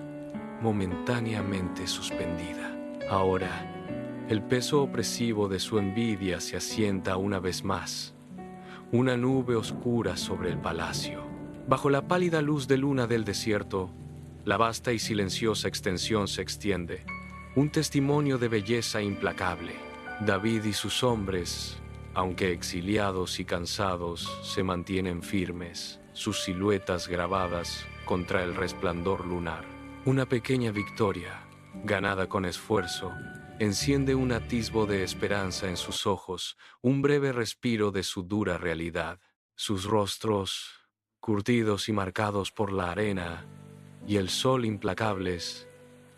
momentáneamente suspendida. Ahora, el peso opresivo de su envidia se asienta una vez más. Una nube oscura sobre el palacio. Bajo la pálida luz de luna del desierto, la vasta y silenciosa extensión se extiende, un testimonio de belleza implacable. David y sus hombres, aunque exiliados y cansados, se mantienen firmes, sus siluetas grabadas contra el resplandor lunar. Una pequeña victoria, ganada con esfuerzo, enciende un atisbo de esperanza en sus ojos, un breve respiro de su dura realidad. Sus rostros, curtidos y marcados por la arena y el sol implacables,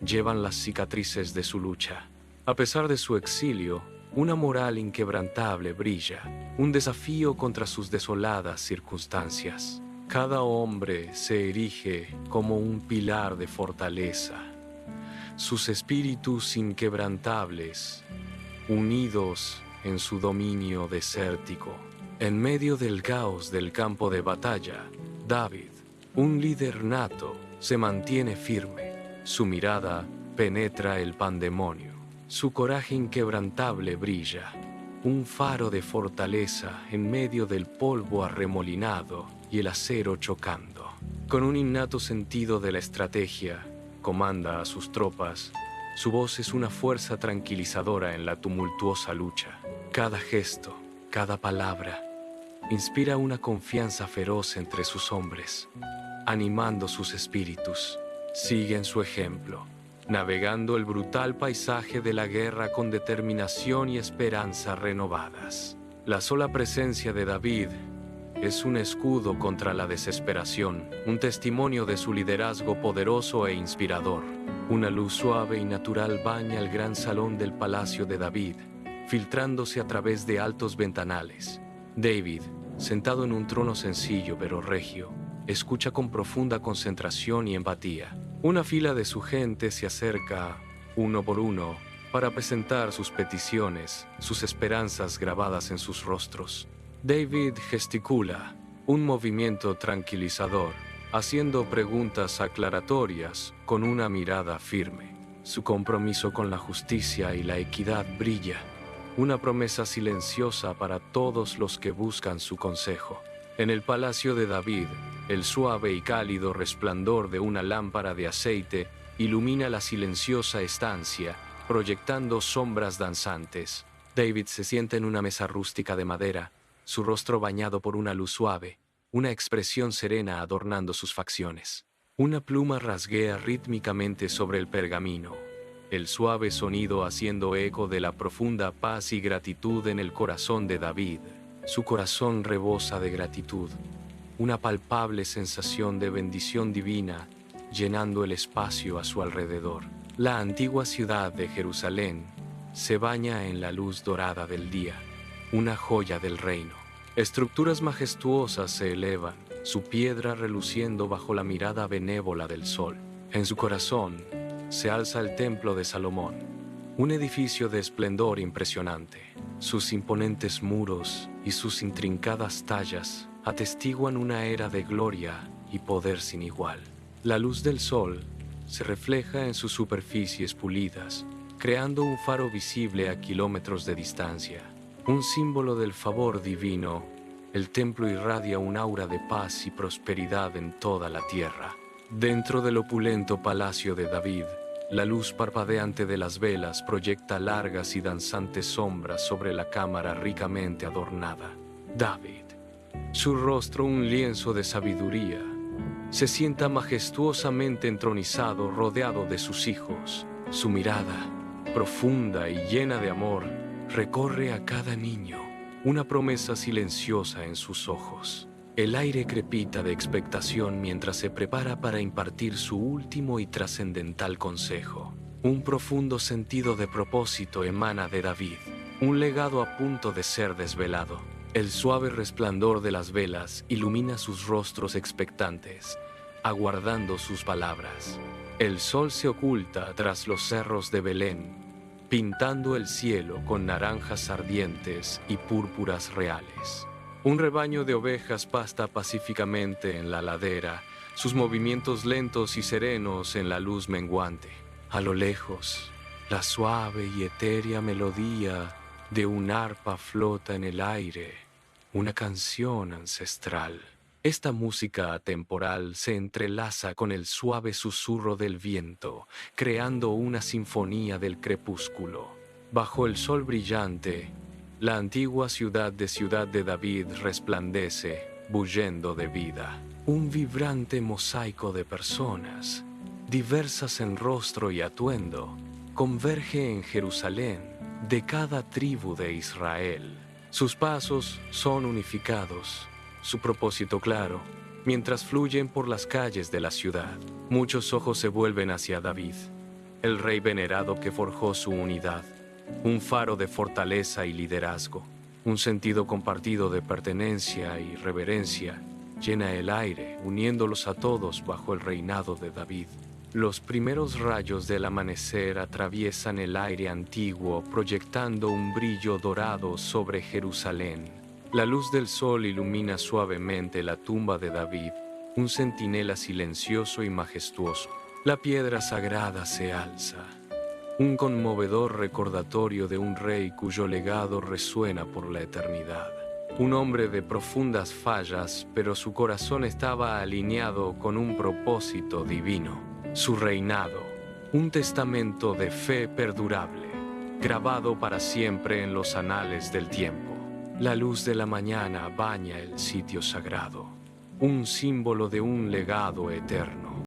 llevan las cicatrices de su lucha. A pesar de su exilio, una moral inquebrantable brilla, un desafío contra sus desoladas circunstancias. Cada hombre se erige como un pilar de fortaleza. Sus espíritus inquebrantables, unidos en su dominio desértico. En medio del caos del campo de batalla, David, un líder nato, se mantiene firme. Su mirada penetra el pandemonio. Su coraje inquebrantable brilla, un faro de fortaleza en medio del polvo arremolinado y el acero chocando. Con un innato sentido de la estrategia, comanda a sus tropas. Su voz es una fuerza tranquilizadora en la tumultuosa lucha. Cada gesto, cada palabra, inspira una confianza feroz entre sus hombres, animando sus espíritus. Siguen su ejemplo, navegando el brutal paisaje de la guerra con determinación y esperanza renovadas. La sola presencia de David es un escudo contra la desesperación, un testimonio de su liderazgo poderoso e inspirador. Una luz suave y natural baña el gran salón del palacio de David, filtrándose a través de altos ventanales. David, sentado en un trono sencillo pero regio, escucha con profunda concentración y empatía. Una fila de su gente se acerca, uno por uno, para presentar sus peticiones, sus esperanzas grabadas en sus rostros. David gesticula, un movimiento tranquilizador, haciendo preguntas aclaratorias con una mirada firme. Su compromiso con la justicia y la equidad brilla, una promesa silenciosa para todos los que buscan su consejo. En el palacio de David, el suave y cálido resplandor de una lámpara de aceite ilumina la silenciosa estancia, proyectando sombras danzantes. David se sienta en una mesa rústica de madera, su rostro bañado por una luz suave, una expresión serena adornando sus facciones. Una pluma rasguea rítmicamente sobre el pergamino, el suave sonido haciendo eco de la profunda paz y gratitud en el corazón de David. Su corazón rebosa de gratitud, una palpable sensación de bendición divina llenando el espacio a su alrededor. La antigua ciudad de Jerusalén se baña en la luz dorada del día, una joya del reino. Estructuras majestuosas se elevan, su piedra reluciendo bajo la mirada benévola del sol. En su corazón se alza el templo de Salomón, un edificio de esplendor impresionante. Sus imponentes muros y sus intrincadas tallas atestiguan una era de gloria y poder sin igual. La luz del sol se refleja en sus superficies pulidas, creando un faro visible a kilómetros de distancia. Un símbolo del favor divino, el templo irradia un aura de paz y prosperidad en toda la tierra. Dentro del opulento palacio de David, la luz parpadeante de las velas proyecta largas y danzantes sombras sobre la cámara ricamente adornada. David, su rostro un lienzo de sabiduría, se sienta majestuosamente entronizado rodeado de sus hijos. Su mirada, profunda y llena de amor, recorre a cada niño, una promesa silenciosa en sus ojos. El aire crepita de expectación mientras se prepara para impartir su último y trascendental consejo. Un profundo sentido de propósito emana de David, un legado a punto de ser desvelado. El suave resplandor de las velas ilumina sus rostros expectantes, aguardando sus palabras. El sol se oculta tras los cerros de Belén, pintando el cielo con naranjas ardientes y púrpuras reales. Un rebaño de ovejas pasta pacíficamente en la ladera, sus movimientos lentos y serenos en la luz menguante. A lo lejos, la suave y etérea melodía de un arpa flota en el aire, una canción ancestral. Esta música atemporal se entrelaza con el suave susurro del viento, creando una sinfonía del crepúsculo. Bajo el sol brillante, la antigua ciudad de David resplandece, bullendo de vida. Un vibrante mosaico de personas, diversas en rostro y atuendo, converge en Jerusalén, de cada tribu de Israel. Sus pasos son unificados, su propósito claro, mientras fluyen por las calles de la ciudad. Muchos ojos se vuelven hacia David, el rey venerado que forjó su unidad. Un faro de fortaleza y liderazgo, un sentido compartido de pertenencia y reverencia, llena el aire, uniéndolos a todos bajo el reinado de David. Los primeros rayos del amanecer atraviesan el aire antiguo, proyectando un brillo dorado sobre Jerusalén. La luz del sol ilumina suavemente la tumba de David, un centinela silencioso y majestuoso. La piedra sagrada se alza, Un conmovedor recordatorio de un rey cuyo legado resuena por la eternidad. Un hombre de profundas fallas, pero su corazón estaba alineado con un propósito divino. Su reinado, un testamento de fe perdurable, grabado para siempre en los anales del tiempo. La luz de la mañana baña el sitio sagrado, un símbolo de un legado eterno.